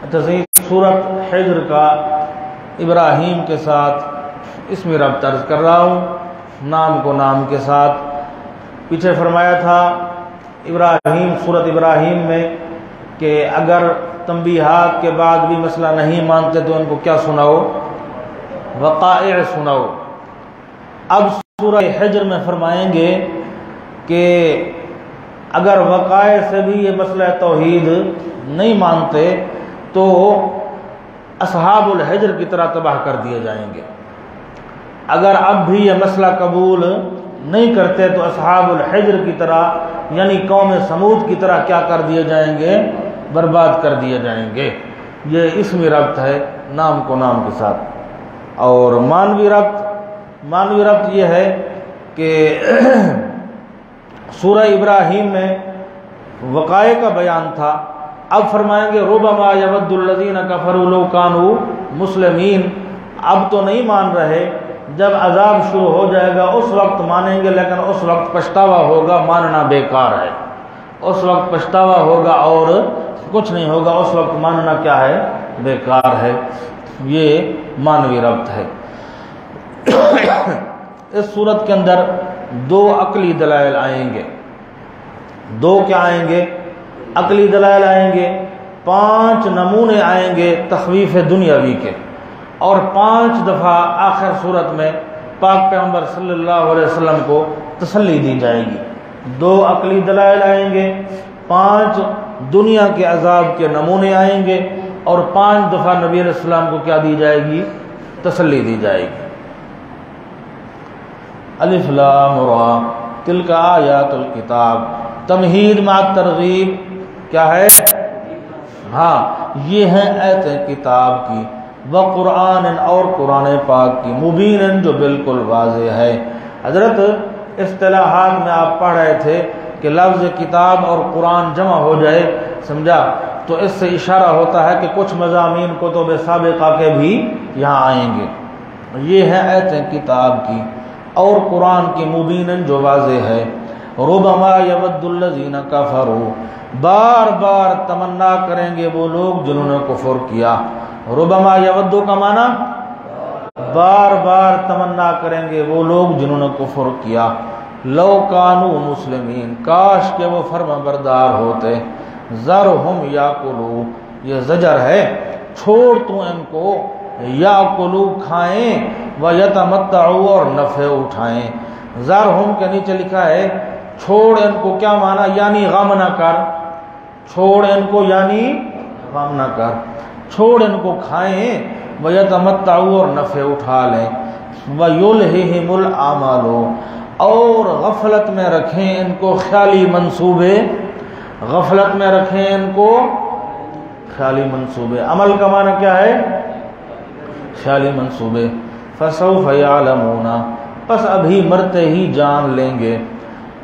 سورت حجر کا ابراہیم کے ساتھ اسم ربط عرض کر رہا ہوں، نام کو نام کے ساتھ۔ پیچھے فرمایا تھا ابراہیم، سورت ابراہیم میں کہ اگر تنبیہات کے بعد بھی مسئلہ نہیں مانتے تو ان کو کیا سناؤ؟ وقائع سناؤ۔ اب سورہ حجر میں فرمائیں گے کہ اگر وقائع سے بھی یہ مسئلہ توحید نہیں مانتے تو اصحاب الحجر کی طرح تباہ کر دیے جائیں گے۔ اگر اب بھی یہ مسئلہ قبول نہیں کرتے تو اصحاب الحجر کی طرح یعنی قوم سمود کی طرح کیا کر دیے جائیں گے؟ برباد کر دیے جائیں گے۔ یہ اسمی ربط ہے، نام کو نام کے ساتھ۔ اور معنوی ربط یہ ہے کہ سورہ ابراہیم میں وقائع کا بیان تھا، اب فرمائیں گے ربما یود الذین کفروا لو کانوا مسلمین۔ اب تو نہیں مان رہے، جب عذاب شروع ہو جائے گا اس وقت مانیں گے، لیکن اس وقت پچھتاوا ہوگا، ماننا بیکار ہے۔ اس وقت پچھتاوا ہوگا اور کچھ نہیں ہوگا، اس وقت ماننا کیا ہے؟ بیکار ہے۔ یہ معنوی ربط ہے۔ اس صورت کے اندر دو عقلی دلائل آئیں گے۔ دو کیا آئیں گے؟ عقلی دلائل آئیں گے۔ 5 نمونے آئیں گے تخویف دنیاوی کے، اور 5 دفعہ آخر صورت میں پاک پیغمبر صلی اللہ علیہ وسلم کو تسلی دی جائے گی۔ 2 عقلی دلائل آئیں گے، 5 دنیا کے عذاب کے نمونے آئیں گے، اور 5 دفعہ نبی علیہ السلام کو کیا دی جائے گی؟ تسلی دی جائے گی۔ الف لام را تلک آیات الکتاب، تمہید مع ترغیب کیا ہے؟ ہاں، یہ ہیں آیتیں کتاب کی، وقرآن اور قرآن پاک کی، مبین جو بالکل واضح ہے۔ حضرت اصطلاحات میں آپ پڑھ رہے تھے کہ لفظ کتاب اور قرآن جمع ہو جائے، سمجھا، تو اس سے اشارہ ہوتا ہے کہ کچھ مضامین کتب سابقہ کے بھی یہاں آئیں گے۔ یہ ہے آیتیں کتاب کی اور قرآن کی، مبین جو واضح ہے۔ ربما یود الذین کفروا، بار بار تمنا کریں گے وہ لوگ جنہوں نے کفر کیا۔ ربما یود کا معنی بار بار تمنا کریں گے وہ لوگ جنہوں نے کفر کیا۔ لو کانوا مسلمین، کاش کہ وہ فرما بردار ہوتے۔ ذرہم یاکلوا، یہ زجر ہے، چھوڑ تو ان کو، یاکلوا کھائیں، ویتمتعوا اور نفع اٹھائیں۔ ذرہم کے نیچے لکھا ہے چھوڑ ان کو، کیا معنی؟ یعنی غم نہ کر، چھوڑ ان کو یعنی غم نہ کر، چھوڑ ان کو کھائیں، ویتمتعوا اور نفع اٹھا لیں، ویلہہم الاعمال اور غفلت میں رکھیں ان کو خیالی منصوبے، غفلت میں رکھیں ان کو خیالی منصوبے۔ عمل کا معنی کیا ہے؟ خیالی منصوبے۔ فسوف یعلمون، پس ابھی مرتے ہی جان لیں گے۔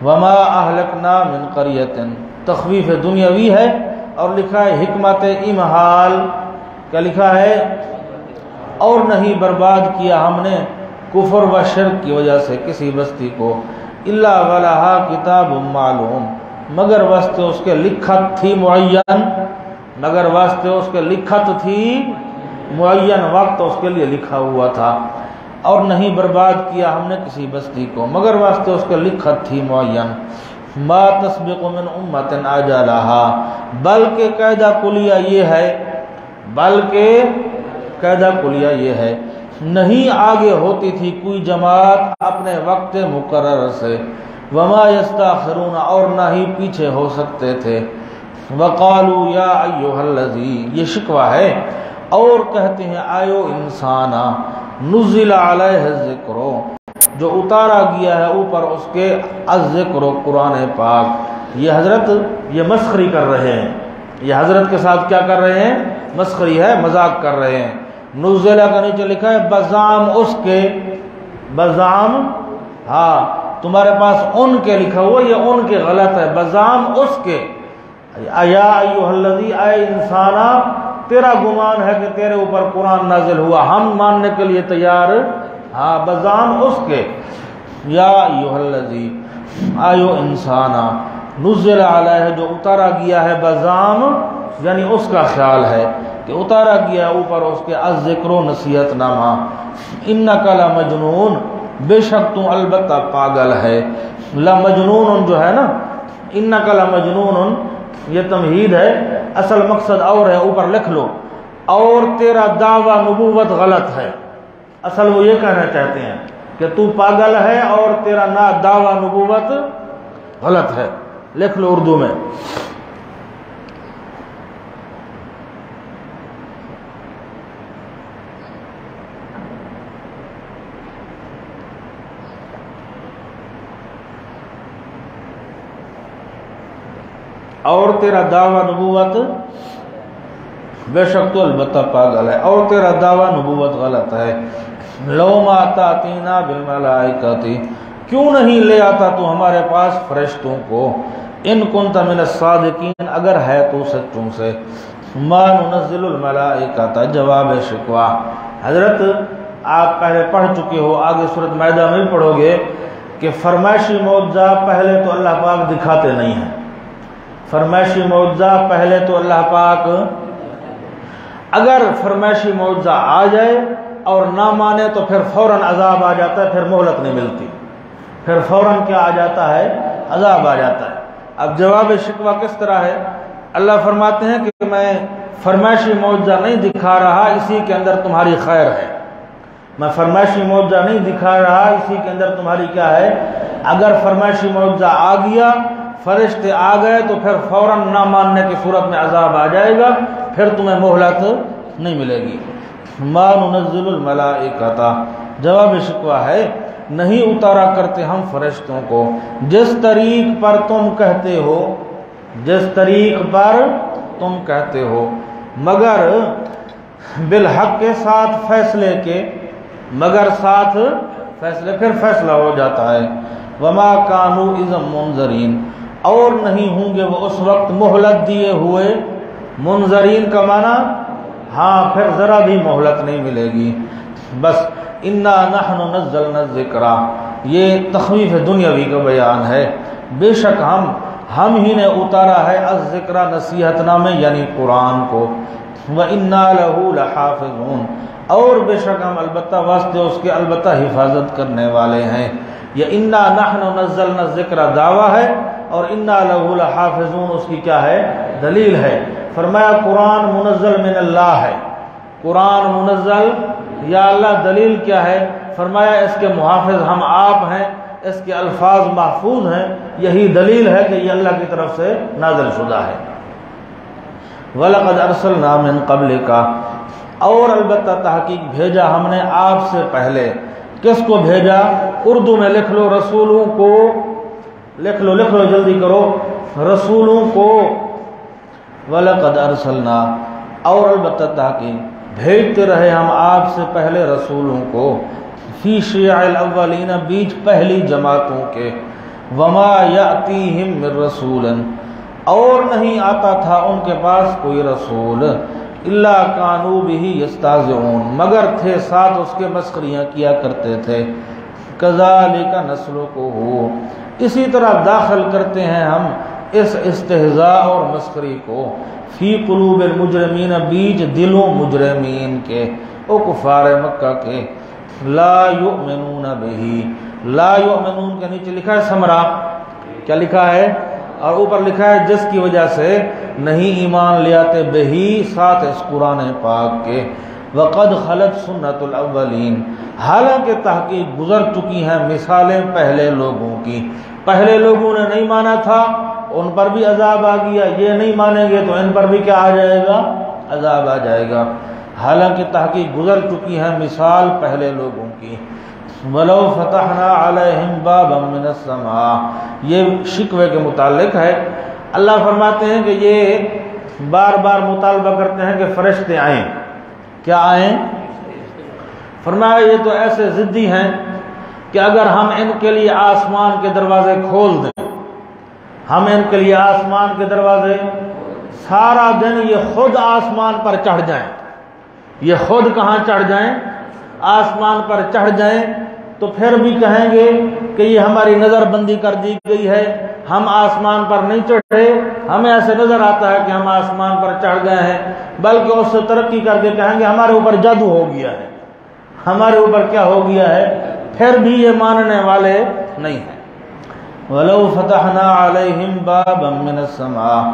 وما اہلکنا من قریۃ، تخویف دنیاوی ہے، اور لکھا ہے حکمت امہال، کیا لکھا ہے؟ اور نہیں برباد کیا ہم نے کفر و شرک کی وجہ سے کسی بستی کو، الا ولہا کتاب معلوم، مگر واسطے اس کے لکھت تھی معین، مگر واسطے اس کے لکھت تھی معین، وقت اس کے لیے لکھا ہوا تھا۔ اور نہیں برباد کیا ہم نے کسی بستی کو مگر واسطے اس کے لکھت تھی معین۔ ما تسبق من امت اجلہا، بلکہ قاعدہ کلیہ یہ ہے، بلکہ قاعدہ کلیہ یہ ہے، نہیں آگے ہوتی تھی کوئی جماعت اپنے وقت مقرر سے، وما یستاخرون اور نہ ہی پیچھے ہو سکتے تھے۔ وقالوا یا ایھا الذی، یہ شکوہ ہے، اور کہتے ہیں آیو انسانا نزل علیہ الذکر، جو اتارا گیا ہے اوپر اس کے الذکر قرآن پاک۔ یہ حضرت یہ مسخری کر رہے ہیں، یہ حضرت کے ساتھ کیا کر رہے ہیں؟ مسخری ہے، مذاق کر رہے ہیں۔ نزل کا نیچے لکھا ہے بزعم اس کے، بزعم، ہاں تمہارے پاس ان کے لکھا ہوا، یہ ان کے غلط ہے، بزعم اس کے۔ یا ایھا الذی، اے انسانا، تیرا گمان ہے کہ تیرے اوپر قرآن نازل ہوا، ہم ماننے کے لیے تیار، ہاں بزعم اس کے۔ یا ایھا الذی، آیو انسانا، نزل علیہ جو اتارا گیا ہے، بزعم یعنی اس کا خیال ہے، کہ اتارا گیا اوپر اس کے الذکر و نصیحت نامہ، انک لمجنون، بے شک تو البتہ پاگل ہے، لمجنون جو ہے نا، انک لمجنون یہ تمہید ہے، اصل مقصد اور ہے، اوپر لکھ لو، اور تیرا دعویٰ نبوت غلط ہے، اصل وہ یہ کہنا چاہتے ہیں کہ تو پاگل ہے اور تیرا دعویٰ نبوت غلط ہے، لکھ لو اردو میں۔ اور تیرا دعویٰ نبوت، بے شک تو البتہ پاگل ہے اور تیرا دعویٰ نبوت غلط ہے، لو ما تاتینا بالملائکۃ، کیوں نہیں لے آتا تو ہمارے پاس فرشتوں کو، ان کنت من الصادقین، اگر ہے تو سچوں سے، ما ننزل الملائکۃ، جواب شکوہ۔ حضرت آپ پہلے پڑھ چکے ہو، آگے سورۃ مائدہ میں پڑھو گے کہ فرمائشی معجزہ پہلے تو اللہ پاک دکھاتے نہیں ہیں، فرمائشی معجزہ پہلے تو اللہ پاک، اگر فرمائشی معجزہ آ جائے اور نہ مانے تو پھر فوراً عذاب آ جاتا ہے، پھر مہلت نہیں ملتی، پھر فوراً کیا آ جاتا ہے؟ عذاب آ جاتا ہے۔ اب جواب شکوہ کس طرح ہے؟ اللہ فرماتے ہیں کہ میں فرمائشی معجزہ نہیں دکھا رہا، اسی کے اندر تمہاری خیر ہے، میں فرمائشی معجزہ نہیں دکھا رہا، اسی کے اندر تمہاری کیا ہے؟ اگر فرمائشی معجزہ آ گیا، فرشتے آ گئے تو پھر فوراً نہ ماننے کی صورت میں عذاب آ جائے گا، پھر تمہیں مہلت نہیں ملے گی۔ ما ننزل الملائکۃ، جواب شکوہ ہے نہیں اتارا کرتے ہم فرشتوں کو، جس طریق پر تم کہتے ہو، جس طریق پر تم کہتے ہو، مگر بالحق کے ساتھ فیصلے کے، مگر ساتھ فیصلے، پھر فیصلہ ہو جاتا ہے۔ وما کانوا اذا منذرین، اور نہیں ہوں گے وہ اس وقت مہلت دیے ہوئے، منذرین کا معنی ہاں پھر ذرا بھی مہلت نہیں ملے گی۔ بس انا نحن نزلنا الذکر، یہ تخویف دنیاوی کا بیان ہے، بے شک ہم ہی نے اتارا ہے الذکر، نصیحت نامے یعنی قرآن کو، وَإِنَّا لَهُ لَحَافِظُونَ، اور بے شک ہم البتہ واسطے اس کے البتہ حفاظت کرنے والے ہیں۔ یہ انا نحن نزلنا الذکر دعویٰ ہے اور انا لہو لحافظون اس کی کیا ہے؟ دلیل ہے۔ فرمایا قرآن منزل من اللہ ہے، قرآن منزل یا اللہ، دلیل کیا ہے؟ فرمایا اس کے محافظ ہم آپ ہیں، اس کے الفاظ محفوظ ہیں، یہی دلیل ہے کہ یہ اللہ کی طرف سے نازل شدہ ہے۔ وَلَقَدْ أَرْسَلْنَا مِن قَبْلِكَ، اور البتہ تحقیق بھیجا ہم نے آپ سے پہلے، کس کو بھیجا؟ اردو میں لکھ لو، رسولوں کو، لکھ لو جلدی کرو، رسولوں کو۔ وَلَقَدْ أَرْسَلْنَا، اور البتہ تحقیق بھیجتے رہے ہم آپ سے پہلے رسولوں کو، فی شیع الاولین، بیچ پہلی جماعتوں کے، وما یأتیہم من رسول، اور نہیں آتا تھا ان کے پاس کوئی رسول، الا کانوا بہ یستہزئون، مگر تھے ساتھ اس کے مسخریاں کیا کرتے تھے، کذالک نسلکہ، اسی طرح داخل کرتے ہیں ہم اس استہزاء اور مسخری کو، فی قلوب المجرمین، بیچ دلوں مجرمین کے، او کفار مکہ کے، لا یؤمنون بہ، لا یؤمنون کے نیچے لکھا ہے ثمرہ، کیا لکھا ہے؟ اور اوپر لکھا ہے جس کی وجہ سے نہیں ایمان لے آتے، بہی ساتھ اس قرآن پاک کے، وقد خلت سنت الاولین، حالانکہ تحقیق گزر چکی ہیں مثالیں پہلے لوگوں کی، پہلے لوگوں نے نہیں مانا تھا، ان پر بھی عذاب آ گیا، یہ نہیں مانیں گے تو ان پر بھی کیا آ جائے گا؟ عذاب آ جائے گا، حالانکہ تحقیق گزر چکی ہے مثال پہلے لوگوں کی۔ وَلَوْ فَتَحْنَا عَلَيْهِمْ بَابًا مِّنَ السَّمَاءِ، یہ شکوے کے متعلق ہے۔ اللہ فرماتے ہیں کہ یہ بار بار مطالبہ کرتے ہیں کہ فرشتے آئیں، کیا آئیں؟ فرمایا یہ تو ایسے ضدی ہیں کہ اگر ہم ان کے لیے آسمان کے دروازے کھول دیں، ہم ان کے لیے آسمان کے دروازے، سارا دن یہ خود آسمان پر چڑھ جائیں، یہ خود کہاں چڑھ جائیں؟ آسمان پر چڑھ جائیں، تو پھر بھی کہیں گے کہ یہ ہماری نظر بندی کر دی گئی ہے، ہم آسمان پر نہیں چڑھے، ہمیں ایسے نظر آتا ہے کہ ہم آسمان پر چڑھ گئے ہیں، بلکہ اس سے ترقی کر کے کہیں گے ہمارے اوپر جادو ہو گیا ہے، ہمارے اوپر کیا ہو گیا ہے، پھر بھی یہ ماننے والے نہیں ہیں۔ وَلَوْ فَتَحْنَا عَلَيْهِمْ بَابًا مِّنَ السَّمَاءِ،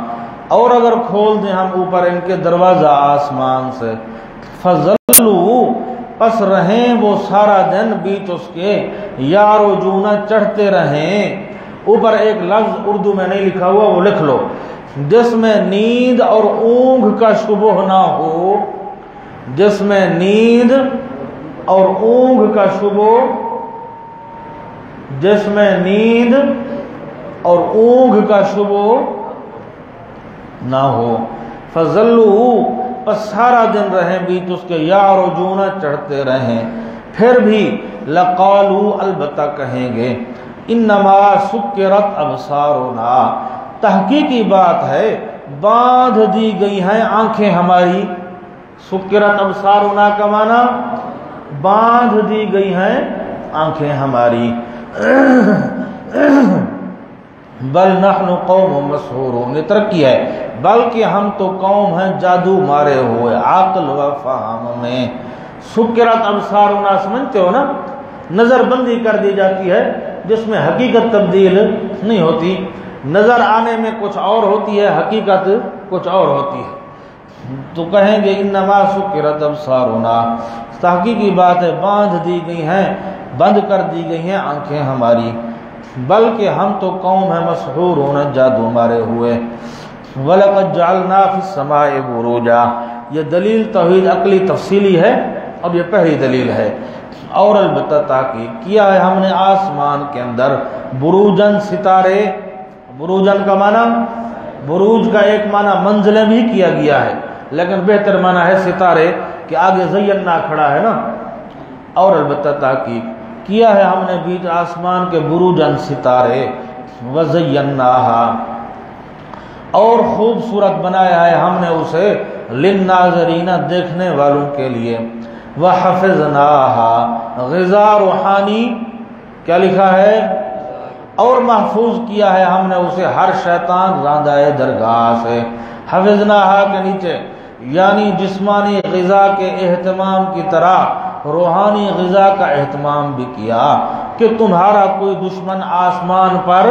اور اگر کھول دیں ہم اوپر ان کے دروازہ آسمان سے، فَظَلُّوا، پس رہیں وہ سارا دن بیچ اس کے، یارجون چڑھتے رہیں۔ اوپر ایک لفظ اردو میں نہیں لکھا ہوا، وہ لکھ لو، جس میں نیند اور اونگ کا شبہ نہ ہو، جس میں نیند اور اونگ کا شبہ، جس میں نیند اور اونگ کا شبہ نہ ہو، فَظَلُّوا، پس سارا دن رہیں بیچ اس کے، یارجون چڑھتے رہیں، پھر بھی لقالوا، البتہ کہیں گے، انما سکرت ابصارنا، تحقیقی بات ہے باندھ دی گئی ہیں آنکھیں ہماری۔ سکرت ابصارنا کا معنی باندھ دی گئی ہیں آنکھیں ہماری۔ بل نحن قوم مسحورون، یہ ترقی ہے، بلکہ ہم تو قوم ہیں جادو مارے ہوئے عقل و فہم میں۔ سکرت ابصارنا سمجھتے ہو نا، نظر بندی کر دی جاتی ہے جس میں حقیقت تبدیل نہیں ہوتی، نظر آنے میں کچھ اور ہوتی ہے، حقیقت کچھ اور ہوتی ہے۔ تو کہیں گے انما سکرت ابصارنا، تحقیقی بات ہے باندھ دی گئی ہیں، بند کر دی گئی ہیں آنکھیں ہماری، بلکہ ہم تو قوم ہیں مسحورون، جادو مارے ہوئے۔ وَلَقَدْ جَعَلْنَا فِي السَّمَاءِ بُرُوجًا، یہ دلیل توحید عقلی تفصیلی ہے، اب یہ پہلی دلیل ہے۔ اور البتہ تحقیق کیا ہے ہم نے آسمان کے اندر بروجن، ستارے۔ بروجن کا معنی، بروج کا ایک معنی منزلیں بھی کیا گیا ہے، لیکن بہتر معنی ہے ستارے، کہ آگے زینا کھڑا ہے نا۔ اور البتہ تحقیق کیا ہے ہم نے بیچ آسمان کے بروجن، ستارے، وزیناہا، اور خوبصورت بنایا ہے ہم نے اسے، للناظرین، دیکھنے والوں کے لیے، وحفظناہا، غذا روحانی، کیا لکھا ہے، اور محفوظ کیا ہے ہم نے اسے ہر شیطان راندہ درگاہ سے۔ حفظناہا کے نیچے یعنی جسمانی غذا کے اہتمام کی طرح روحانی غذا کا اہتمام بھی کیا، کہ تمہارا کوئی دشمن آسمان پر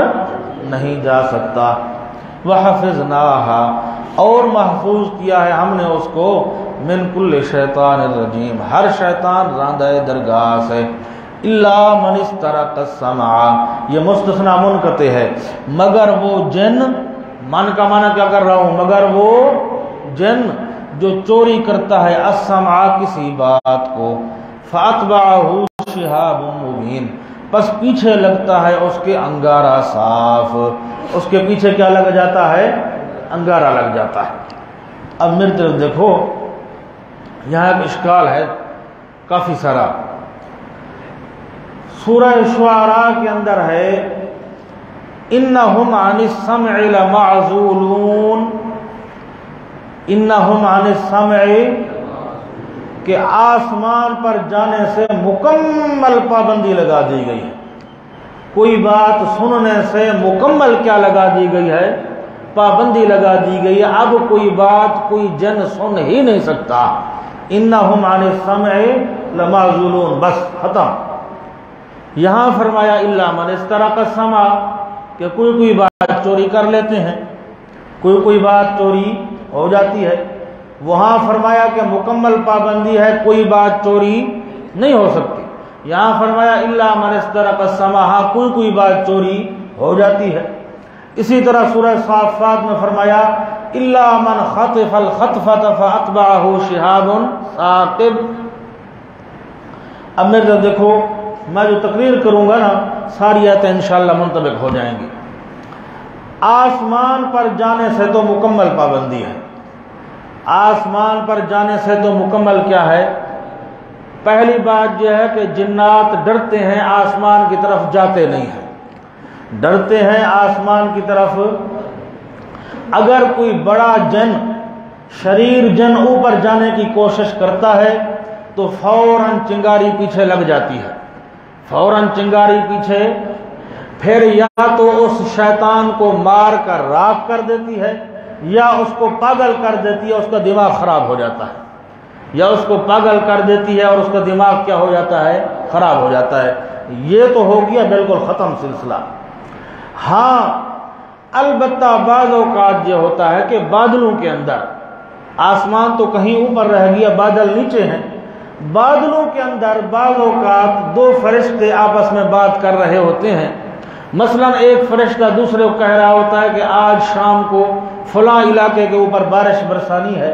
نہیں جا سکتا۔ وَحَفِظْنَاهَا، اور محفوظ کیا ہے ہم نے اس کو، من کل شیطان الرجیم، ہر شیطان راندہ درگاہ سے، الا من استرق السمع، یہ مستثنی منقطع ہے، مگر وہ جن، من کا معنی کیا کر رہا ہوں، مگر وہ جن جو چوری کرتا ہے السمع، کسی بات کو، فَأَتْبَعَهُ شِهَابٌ مُبِينٌ، پس پیچھے لگتا ہے اس کے انگارہ صاف، اس کے پیچھے کیا لگ جاتا ہے، انگارہ لگ جاتا ہے۔ اب میری طرف دیکھو، یہاں ایک اشکال ہے کافی سارا۔ سورہ شعراء کے اندر ہے اِنَّهُمْ عَنِ السَّمْعِ لَمَعْزُولُونَ، اِنَّهُمْ عَنِ السَّمْعِ، کہ آسمان پر جانے سے مکمل پابندی لگا دی گئی ہے۔ کوئی بات سننے سے مکمل کیا لگا دی گئی ہے، پابندی لگا دی گئی ہے، اب کوئی بات کوئی جن سن ہی نہیں سکتا۔ انہم عن السمع لمعزولون، بس ختم۔ یہاں فرمایا الا من استرق السمع، کہ کوئی بات چوری کر لیتے ہیں، کوئی بات چوری ہو جاتی ہے۔ وہاں فرمایا کہ مکمل پابندی ہے، کوئی بات چوری نہیں ہو سکتی۔ یہاں فرمایا الا من استرق السمع، کوئی بات چوری ہو جاتی ہے۔ اسی طرح سورہ صافات میں فرمایا الا من خطف الخطفة فاتبعه شهاب ثاقب۔ اب میرے دیکھو، میں جو تقریر کروں گا نا، ساری آیتیں انشاءاللہ منطبق ہو جائیں گی۔ آسمان پر جانے سے تو مکمل پابندی ہے، آسمان پر جانے سے تو مکمل کیا ہے، پہلی بات یہ ہے کہ جنات ڈرتے ہیں، آسمان کی طرف جاتے نہیں ہیں، ڈرتے ہیں آسمان کی طرف۔ اگر کوئی بڑا جن، شریر جن اوپر جانے کی کوشش کرتا ہے تو فوراً چنگاری پیچھے لگ جاتی ہے، فوراً چنگاری پیچھے پھر یا تو اس شیطان کو مار کر راکھ کر دیتی ہے، یا اس کو پاگل کر دیتی ہے، اس کا دماغ خراب ہو جاتا ہے، یا اس کو پاگل کر دیتی ہے اور اس کا دماغ کیا ہو جاتا ہے، خراب ہو جاتا ہے۔ یہ تو ہو گیا بالکل ختم سلسلہ۔ ہاں البتہ بعض اوقات یہ ہوتا ہے کہ بادلوں کے اندر، آسمان تو کہیں اوپر رہ گیا، بادل نیچے ہیں، بادلوں کے اندر بعض اوقات دو فرشتے آپس میں بات کر رہے ہوتے ہیں۔ مثلا ایک فرشتہ دوسرے کو کہہ رہا ہوتا ہے کہ آج شام کو فلاں علاقے کے اوپر بارش برسانی ہے،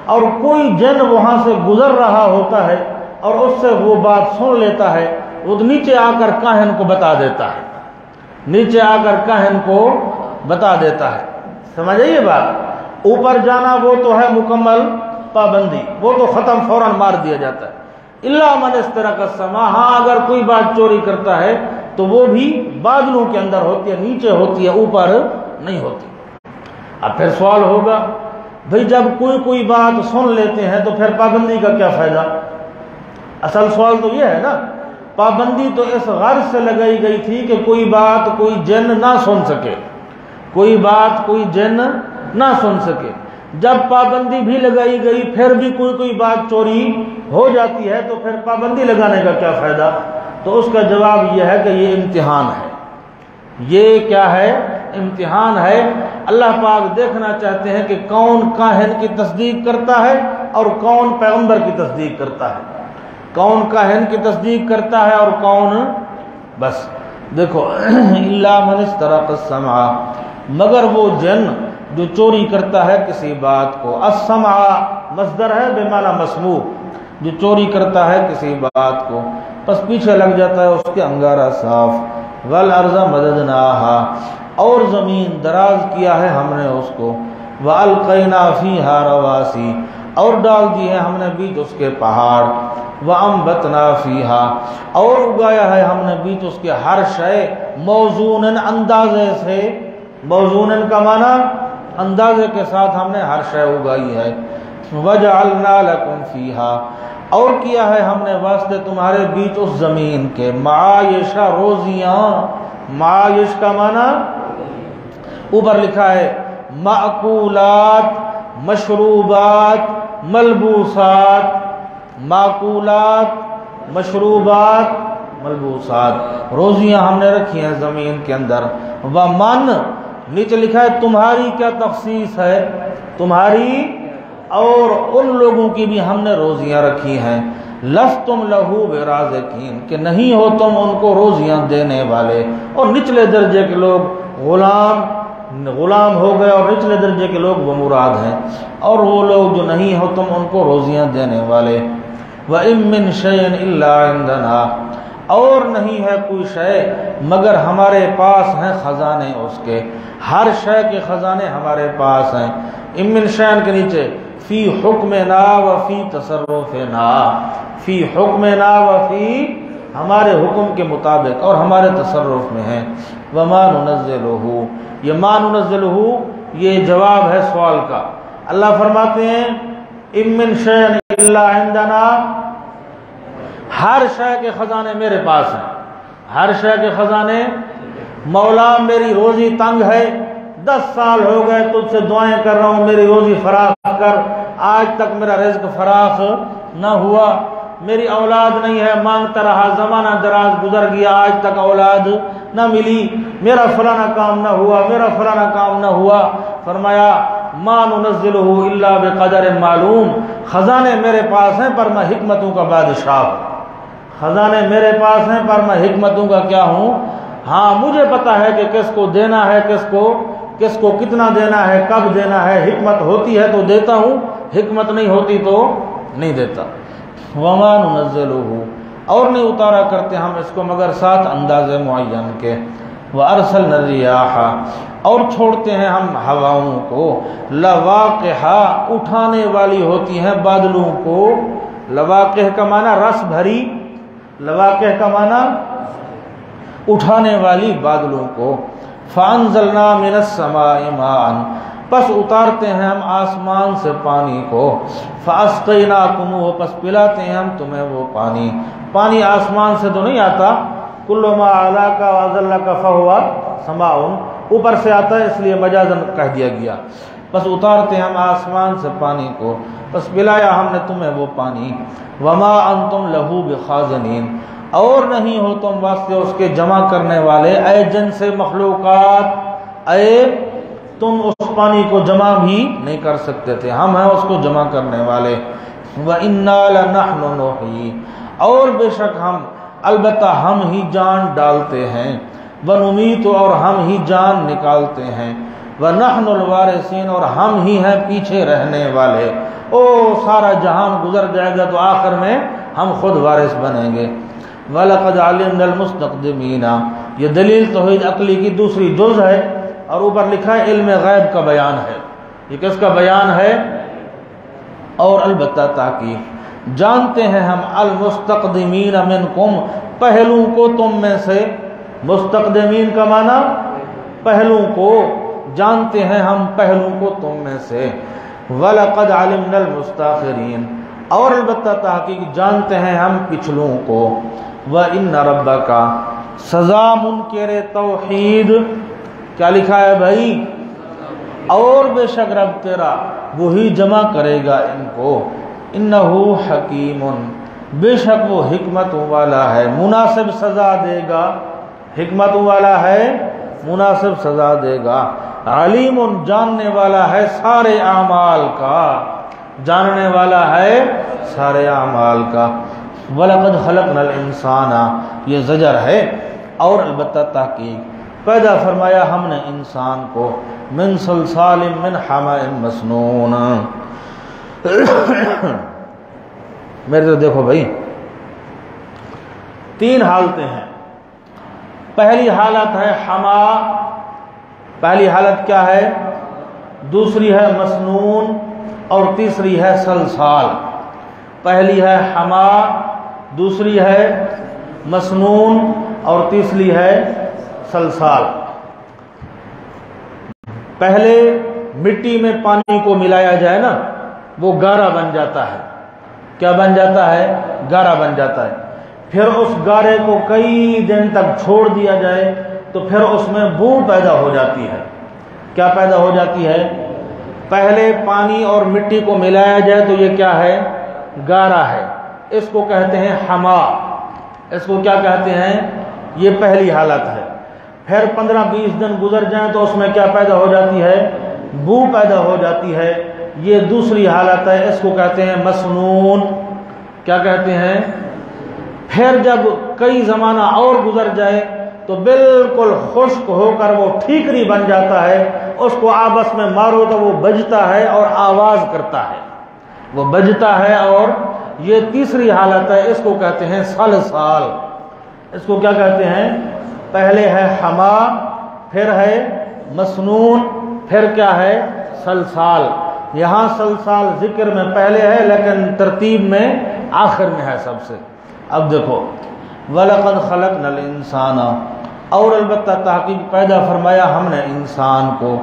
اور کوئی جن وہاں سے گزر رہا ہوتا ہے اور اس سے وہ بات سن لیتا ہے، وہ نیچے آ کر کاہن کو بتا دیتا ہے، نیچے آ کر کاہن کو بتا دیتا ہے۔ سمجھ آئی یہ بات؟ اوپر جانا وہ تو ہے مکمل پابندی، وہ تو ختم، فوراً مار دیا جاتا ہے۔ الا من استرق السماء، ہاں اگر کوئی بات چوری کرتا ہے تو وہ بھی بادلوں کے اندر ہوتی ہے، نیچے ہوتی ہے، اوپر نہیں ہوتی۔ اب پھر سوال ہوگا بھئی جب کوئی بات سن لیتے ہیں تو پھر پابندی کا کیا فائدہ؟ اصل سوال تو یہ ہے نا، پابندی تو اس غرض سے لگائی گئی تھی کہ کوئی بات کوئی جن نہ سن سکے، کوئی بات کوئی جن نہ سن سکے۔ جب پابندی بھی لگائی گئی پھر بھی کوئی بات چوری ہو جاتی ہے تو پھر پابندی لگانے کا کیا فائدہ؟ تو اس کا جواب یہ ہے کہ یہ امتحان ہے۔ یہ کیا ہے؟ امتحان ہے۔ اللہ پاک دیکھنا چاہتے ہیں کہ کون کاہن کی تصدیق کرتا ہے اور کون پیغمبر کی تصدیق کرتا ہے، کون کاہن کی تصدیق کرتا ہے اور کون، بس دیکھو الا من استرق السمع، مگر وہ جن جو چوری کرتا ہے کسی بات کو، السمع مصدر ہے بمعنی مسموع، جو چوری کرتا ہے کسی بات کو، پس پیچھے لگ جاتا ہے اس کے انگارہ صاف۔ والارض مددناها، اور زمین دراز کیا ہے ہم نے اس کو، والقینا فیہا رواسی، اور ڈال دی ہے ہم نے بیچ اس کے پہاڑ، وانبتنا فیہا، اور اگایا ہے ہم نے بیچ اس کے ہر شے، موزونن اندازے سے، موزونن کا معنی اندازے کے ساتھ ہم نے ہر شے اگائی ہے، وجعلنا لکم فیہا، اور کیا ہے ہم نے واسطے تمہارے بیچ اس زمین کے، معایشہ روزیاں، معایش کا معنی اوپر لکھا ہے معقولات، مشروبات، ملبوسات، معقولات، مشروبات، ملبوسات، روزیاں ہم نے رکھی ہیں زمین کے اندر۔ ومن، نیچے لکھا ہے تمہاری کیا تخصیص ہے، تمہاری اور ان لوگوں کی بھی ہم نے روزیاں رکھی ہیں، لستم لہو برازقین، کہ نہیں ہو تم ان کو روزیاں دینے والے۔ اور نچلے درجے کے لوگ غلام ہو گئے، اور نچلے درجے کے لوگ وہ مراد ہیں، اور وہ لوگ جو نہیں ہو تم ان کو روزیاں دینے والے۔ وَإِن مِّن شَيْءٍ إِلَّا عِندَنَا، اور نہیں ہے کوئی شے مگر ہمارے پاس ہیں خزانے اس کے، ہر شے کے خزانے ہمارے پاس ہیں۔ اِن مِّن شَيْءٍ کے نیچے فی حکمنا و فی تصرفنا، فی حکمنا و فی، ہمارے حکم کے مطابق اور ہمارے تصرف میں ہے۔ وما ننزلہ، یہ ما ننزلہ یہ جواب ہے سوال کا۔ اللہ فرماتے ہیں ان من شیء الا عندنا، ہر شے کے خزانے میرے پاس ہیں، ہر شے کے خزانے۔ مولا میری روزی تنگ ہے، 10 سال ہو گئے تجھ سے دعائیں کر رہا ہوں میری روزی فراخ کر، آج تک میرا رزق فراخ نہ ہوا، میری اولاد نہیں ہے، مانگتا رہا، زمانہ دراز گزر گیا، آج تک اولاد نہ ملی، میرا فلانا کام نہ ہوا، میرا فلانا کام نہ ہوا۔ فرمایا ما ننزلہ الا بقدر معلوم، خزانے میرے پاس ہیں پر میں حکمتوں کا بادشاہ ہوں، خزانے میرے پاس ہیں پر میں حکمتوں کا کیا ہوں، ہاں مجھے پتا ہے کہ کس کو دینا ہے، کس کو کتنا دینا ہے، کب دینا ہے، حکمت ہوتی ہے تو دیتا ہوں، حکمت نہیں ہوتی تو نہیں دیتا۔ وما ننزلہ، اور نہیں اتارا کرتے ہم اس کو مگر ساتھ انداز معین کے۔ وارسلنا الرياح، اور چھوڑتے ہیں ہم ہواؤں کو، لواقحا، اٹھانے والی ہوتی ہیں بادلوں کو، لواقح کا معنی رس بھری، لواقح کا معنی اٹھانے والی بادلوں کو۔ فانزلنا من السماء ماء، پس اتارتے ہیں ہم آسمان سے پانی کو، فاسقیناکم، پس پلاتے ہیں ہم تمہیں وہ پانی۔ پانی آسمان سے تو نہیں آتا، کل ما علاک وازلک فہو سماؤن، اوپر سے آتا ہے اس لیے مجازن کہہ دیا گیا. بس اتارتے ہم آسمان سے پانی کو، بس پلایا ہم نے تمہیں وہ پانی. وما انتم لہو بخازنین، اور نہیں ہو تم واسطے اس کے جمع کرنے والے. اے جن سے مخلوقات، اے تم اس پانی کو جمع بھی نہیں کر سکتے تھے، ہم ہیں اس کو جمع کرنے والے. وَإِنَّا لَنَحْنُ نُحْيِي، اور بے شک ہم، البتہ ہم ہی جان ڈالتے ہیں. وَنُمِيتُ، اور ہم ہی جان نکالتے ہیں. وَنَحْنُ الْوَارِثِينَ، اور ہم ہی ہیں پیچھے رہنے والے. او سارا جہان گزر جائے گا تو آخر میں ہم خود وارث بنیں گے. وَلَقَدْ عَلِمْنَا الْمُسْتَقْدِمِينَ، یہ دلیل توحید عقلی کی دوسری جز ہے، اور اوپر لکھا ہے علم غیب کا بیان ہے. یہ کس کا بیان ہے؟ اور البتہ تاکید، جانتے ہیں ہم المستقدمین منکم، پہلوں کو تم میں سے. مستقدمین کا معنی پہلوں کو، جانتے ہیں ہم پہلوں کو تم میں سے. وَلَقَدْ عَلِمْنَا الْمُسْتَاخِرِينَ، اور البتہ تحقیق جانتے ہیں ہم پچھلوں کو. وَإِنَّ رَبَّكَ، سزا منکر توحید، کیا لکھا ہے بھائی؟ اور بے شک رب تیرا وہی جمع کرے گا ان کو. انہو حکیم، بے شک وہ حکمت والا ہے، مناسب سزا دے گا. حکمت والا ہے، مناسب سزا دے گا. علیم، جاننے والا ہے سارے اعمال کا، جاننے والا ہے سارے اعمال کا. وَلَقَدْ خَلَقْنَا الْإِنسَانَ، یہ زجر ہے. اور البتہ تحقیق پیدا فرمایا ہم نے انسان کو من صلصال من حمأ مسنون. میرے تو دیکھو بھائی، تین حالتیں ہیں. پہلی حالت ہے حما، پہلی حالت کیا ہے؟ دوسری ہے مسنون، اور تیسری ہے صلصال. پہلی ہے حما، دوسری ہے مسنون، اور تیسری ہے صلصال. پہلے مٹی میں پانی کو ملایا جائے نا، وہ گارا بن جاتا ہے. کیا بن جاتا ہے؟ گارا بن جاتا ہے. پھر اس گارے کو کئی دن تک چھوڑ دیا جائے تو پھر اس میں بو پیدا ہو جاتی ہے. کیا پیدا ہو جاتی ہے؟ پہلے پانی اور مٹی کو ملایا جائے تو یہ کیا ہے؟ گارا ہے. اس کو کہتے ہیں حما. اس کو کیا کہتے ہیں؟ یہ پہلی حالت ہے. پھر 15-20 دن گزر جائیں تو اس میں کیا پیدا ہو جاتی ہے؟ بو پیدا ہو جاتی ہے. یہ دوسری حالت ہے، اس کو کہتے ہیں مسنون. کیا کہتے ہیں؟ پھر جب کئی زمانہ اور گزر جائے تو بالکل خشک ہو کر وہ ٹھیکری بن جاتا ہے. اس کو آپس میں مارو تو وہ بجتا ہے اور آواز کرتا ہے، وہ بجتا ہے. اور یہ تیسری حالت ہے، اس کو کہتے ہیں صلصال. اس کو کیا کہتے ہیں؟ پہلے ہے حما، پھر ہے مسنون، پھر کیا ہے؟ صلصال. یہاں صلصال ذکر میں پہلے ہے لیکن ترتیب میں آخر میں ہے سب سے. اب دیکھو، وَلَقَدْ خَلَقْنَا الْإِنسَانَ، اور البتہ تحقیق پیدا فرمایا ہم نے انسان کو.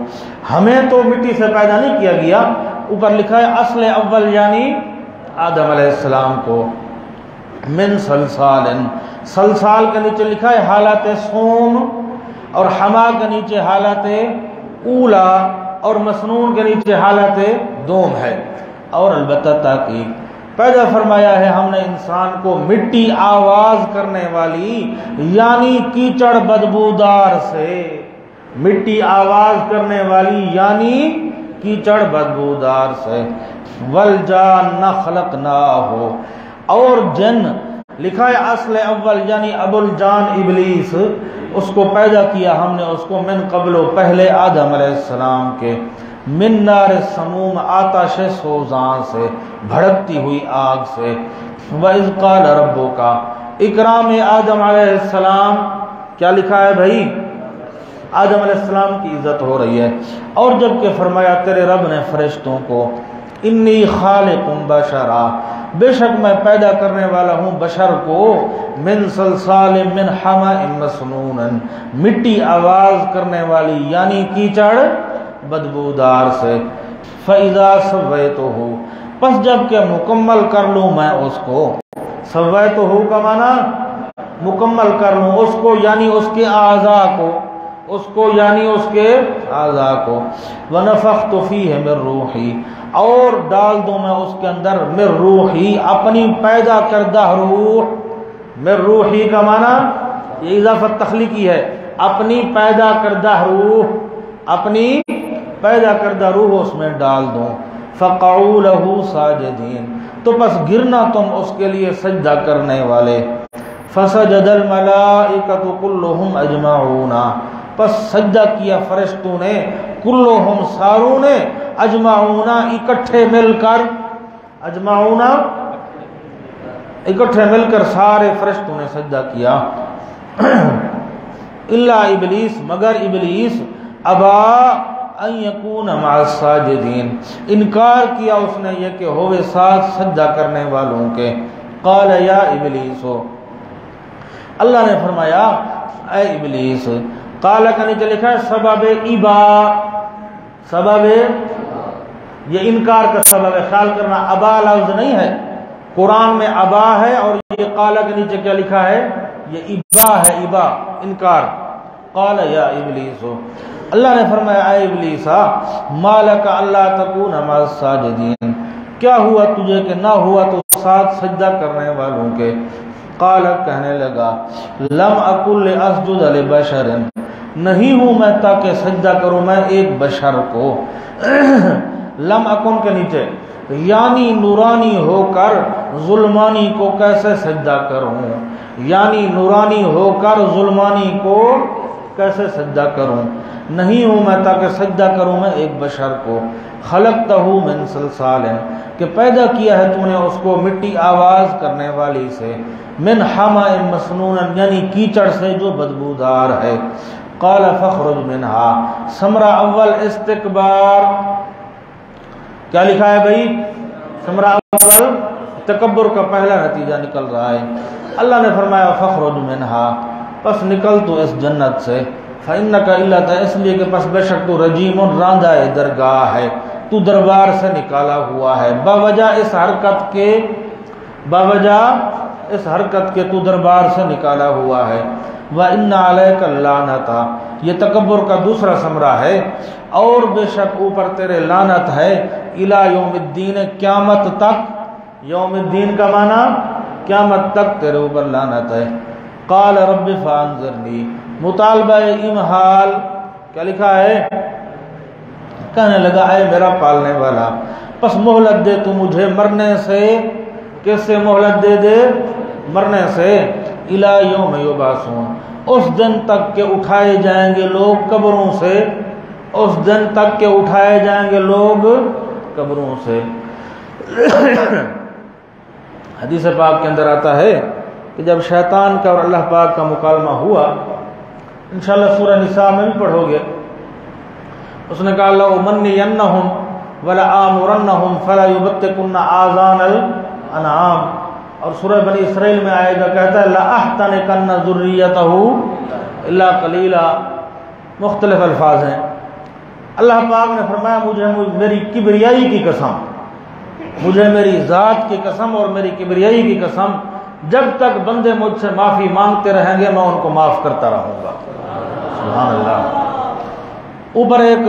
ہمیں تو مٹی سے پیدا نہیں کیا گیا، اوپر لکھا ہے اصل اول یعنی آدم علیہ السلام کو. من صلصال، صلصال کے نیچے لکھا ہے حالت سوم، اور حما کے نیچے حالت اولا، اور مسنون کے نیچے حالت دوم ہے. اور البتہ تحقیق پیدا فرمایا ہے ہم نے انسان کو مٹی آواز کرنے والی یعنی کیچڑ بدبودار سے. مٹی آواز کرنے والی یعنی کیچڑ بدبودار سے. والجان خلقناہ، اور جن لکھا ہے اصل اول یعنی ابو الجان ابلیس، اس کو پیدا کیا ہم نے اس کو من قبل، پہلے آدم علیہ السلام کے. من نار سموم، آتش سوزاں سے، بھڑکتی ہوئی آگ سے. وَإِذْ قَالَ رَبُّكَ، اکرام آدم علیہ السلام. کیا لکھا ہے بھائی؟ آدم علیہ السلام کی عزت ہو رہی ہے. اور جب کہ فرمایا تیرے رب نے فرشتوں کو، انی خالق بشرا، بے شک میں پیدا کرنے والا ہوں بشر کو، من صلصال من حمأ مسنون، مٹی آواز کرنے والی یعنی کیچڑ بدبودار سے. فَإِذَا سَوَّيْتُهُ، پس جب کہ مکمل کر لوں میں اس کو. سویتہ کا معنی مکمل کر لوں اس کو، یعنی اس کے اعضاء کو، اس کو یعنی اس کے اعضاء کو۔ وَنَفَخْتُ فِيهِ مِن رُوحِي، اور ڈال دوں میں اس کے اندر من روحی، اپنی پیدا کردہ روح۔ من روحی کا معنی یہ اضافت تخلیقی ہے، اپنی پیدا کردہ روح، اپنی پیدا کردہ روح اس میں ڈال دوں۔ فَقَعُوا لَهُ سَاجِدِينَ، تو بس گرنا تم اس کے لیے سجدہ کرنے والے۔ فَسَجَدَ الْمَلَائِكَةُ كُلُّهُمْ أَجْمَعُونَ، پس سجدہ کیا فرشتوں نے، کلہم ساروں نے، اجمعون اکٹھے مل کر، اجمعون اکٹھے مل کر سارے فرشتوں نے سجدہ کیا۔ الا ابلیس، مگر ابلیس، ابا ان یکون مع الساجدین، انکار کیا اس نے یہ کہ ہوئے ساتھ سجدہ کرنے والوں کے۔ قال یا ابلیس، اللہ نے فرمایا اے ابلیس، قال کا نیچے لکھا ہے سبب ابا، سبب یہ انکار کا سبب ہے، خیال کرنا ابا لفظ نہیں ہے، قرآن میں ابا ہے، اور یہ قال کے نیچے کیا لکھا ہے، یہ ابا ہے، ابا انکار۔ قال یا ابلیس، اللہ نے فرمایا اے ابلیس، ما لک الا تکون مع الساجدین، کیا ہوا تجھے کہ نہ ہوا تو ساتھ سجدہ کرنے والوں کے۔ قال کہنے لگا لم اکن لاسجد لبشر، نہیں ہوں میں تاکہ سجدہ کروں میں ایک بشر کو۔ لم اکن کے نیچے یعنی نورانی ہو کر ظلمانی کو کیسے سجدہ کروں، یعنی نورانی ہو کر ظلمانی کو کیسے سجدہ کروں، نہیں ہوں میں تاکہ سجدہ کروں میں ایک بشر کو۔ خلقتہ من صلصال، کہ پیدا کیا ہے تو نے اس کو مٹی آواز کرنے والی سے، من حمأ مسنون، یعنی کیچڑ سے جو بدبودار ہے۔ قال فاخرج منها، ثمرہ اول استکبار، کیا لکھا ہے بھائی، ثمرہ اول تکبر کا پہلا نتیجہ نکل رہا ہے۔ اللہ نے فرمایا فاخرج منها، پس نکل تو اس جنت سے، فإنک الا، اس لیے کہ پس بے شک تو رجیم، راندہ درگاہ ہے، تو دربار سے نکالا ہوا ہے، باوجہ اس حرکت کے، باوجہ اس حرکت کے تو دربار سے نکالا ہوا ہے۔ وَإِنَّ عَلَيْكَ اللَّعْنَةَ، یہ تکبر کا دوسرا ثمرہ ہے، اور بے شک اوپر تیرے لعنت ہے، اِلَى یوم الدین، قیامت تک، یوم الدین کا معنی قیامت تک تیرے اوپر لعنت ہے۔ قال رب فانظرنی، مطالبہ امہال، کیا لکھا ہے، کہنے لگا اے میرا پالنے والا، پس مہلت دے تو مجھے مرنے سے، کس سے مہلت دے دے، مرنے سے، الی یوم یبعثون، اس دن تک کہ اٹھائے جائیں گے لوگ قبروں سے، اس دن تک کہ اٹھائے جائیں گے لوگ قبروں سے۔ حدیث پاک کے اندر آتا ہے کہ جب شیطان کا اور اللہ پاک کا مکالمہ ہوا، انشاءاللہ سورہ نساء میں بھی پڑھو گے، اس نے کہا لَأُمَنِّيَنَّهُمْ وَلَآمُرَنَّهُمْ فَلَا يُبَتِّكُنَّ آذَانَ الْأَنْعَامِ، اور سورہ بنی اسرائیل میں آئے گا، کہتا ہے لَأَحْتَنِكَنَّ ذُرِّيَّتَهُ إِلَّا قَلِيلًا، مختلف الفاظ ہیں۔ اللہ پاک نے فرمایا مجھے میری کبریائی کی قسم، مجھے میری ذات کی قسم اور میری کبریائی کی قسم، جب تک بندے مجھ سے معافی مانگتے رہیں گے میں ان کو معاف کرتا رہوں گا۔ سبحان اللہ۔ اوپر ایک،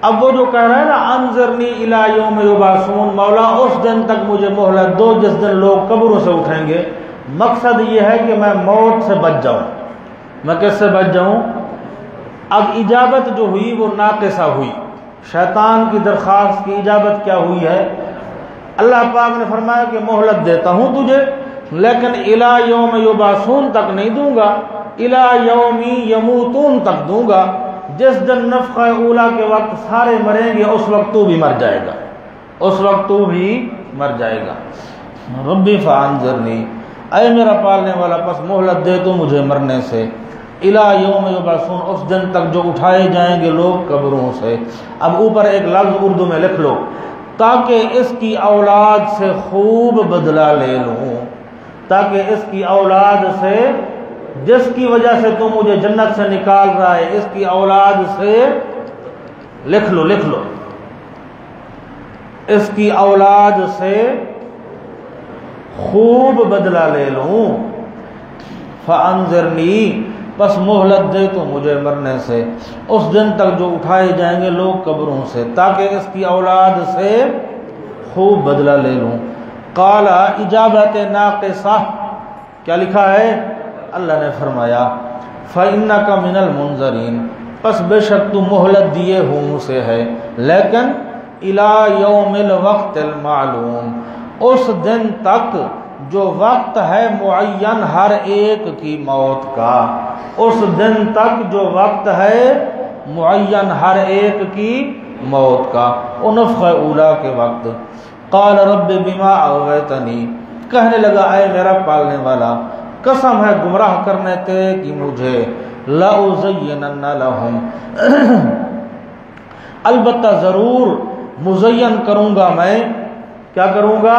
اب وہ جو کہہ رہا ہے نا انظرنی الی یوم یبعثون، مولا اس دن تک مجھے مہلت دو جس دن لوگ قبروں سے اٹھیں گے، مقصد یہ ہے کہ میں موت سے بچ جاؤں۔ میں کس سے بچ جاؤں؟ اب اجابت جو ہوئی وہ ناقصہ ہوئی، شیطان کی درخواست کی اجابت کیا ہوئی ہے؟ اللہ پاک نے فرمایا کہ مہلت دیتا ہوں تجھے، لیکن الی یوم یبعثون تک نہیں دوں گا، الی یوم یموتون تک دوں گا، جس دن نفخہ اولا کے وقت سارے مریں گے اس وقت تو بھی مر جائے گا، اس وقت تو بھی مر جائے گا۔ ربی فانظرنی، اے میرا پالنے والا پس مہلت دے تو مجھے مرنے سے، الی یوم یبعثون، اس دن تک جو اٹھائے جائیں گے لوگ قبروں سے۔ اب اوپر ایک لفظ اردو میں لکھ لو، تاکہ اس کی اولاد سے خوب بدلہ لے لوں، تاکہ اس کی اولاد سے، جس کی وجہ سے تو مجھے جنت سے نکال رہا ہے، اس کی اولاد سے، لکھ لو لکھ لو، اس کی اولاد سے خوب بدلہ لے لوں۔ فانظرنی پس مہلت دے تو مجھے مرنے سے اس دن تک جو اٹھائے جائیں گے لوگ قبروں سے، تاکہ اس کی اولاد سے خوب بدلہ لے لوں۔ قال اجابت ناقصہ، کیا لکھا ہے؟ اللہ نے فرمایا فإنک من المنظرین، پس بے شک تو مہلت دیے ہوں سے ہے، لیکن الی یوم الوقت المعلوم، اس دن تک جو وقت ہے معین ہر ایک کی موت کا، اس دن تک جو وقت ہے معین ہر ایک کی موت کا، نفخ اولا کے وقت۔ قال رب بما اغویتنی، کہنے لگا اے میرا پالنے والا، قسم ہے گمراہ کرنے تے کہ مجھے، لأزینن لہم، البتہ ضرور مزین کروں گا میں، کیا کروں گا؟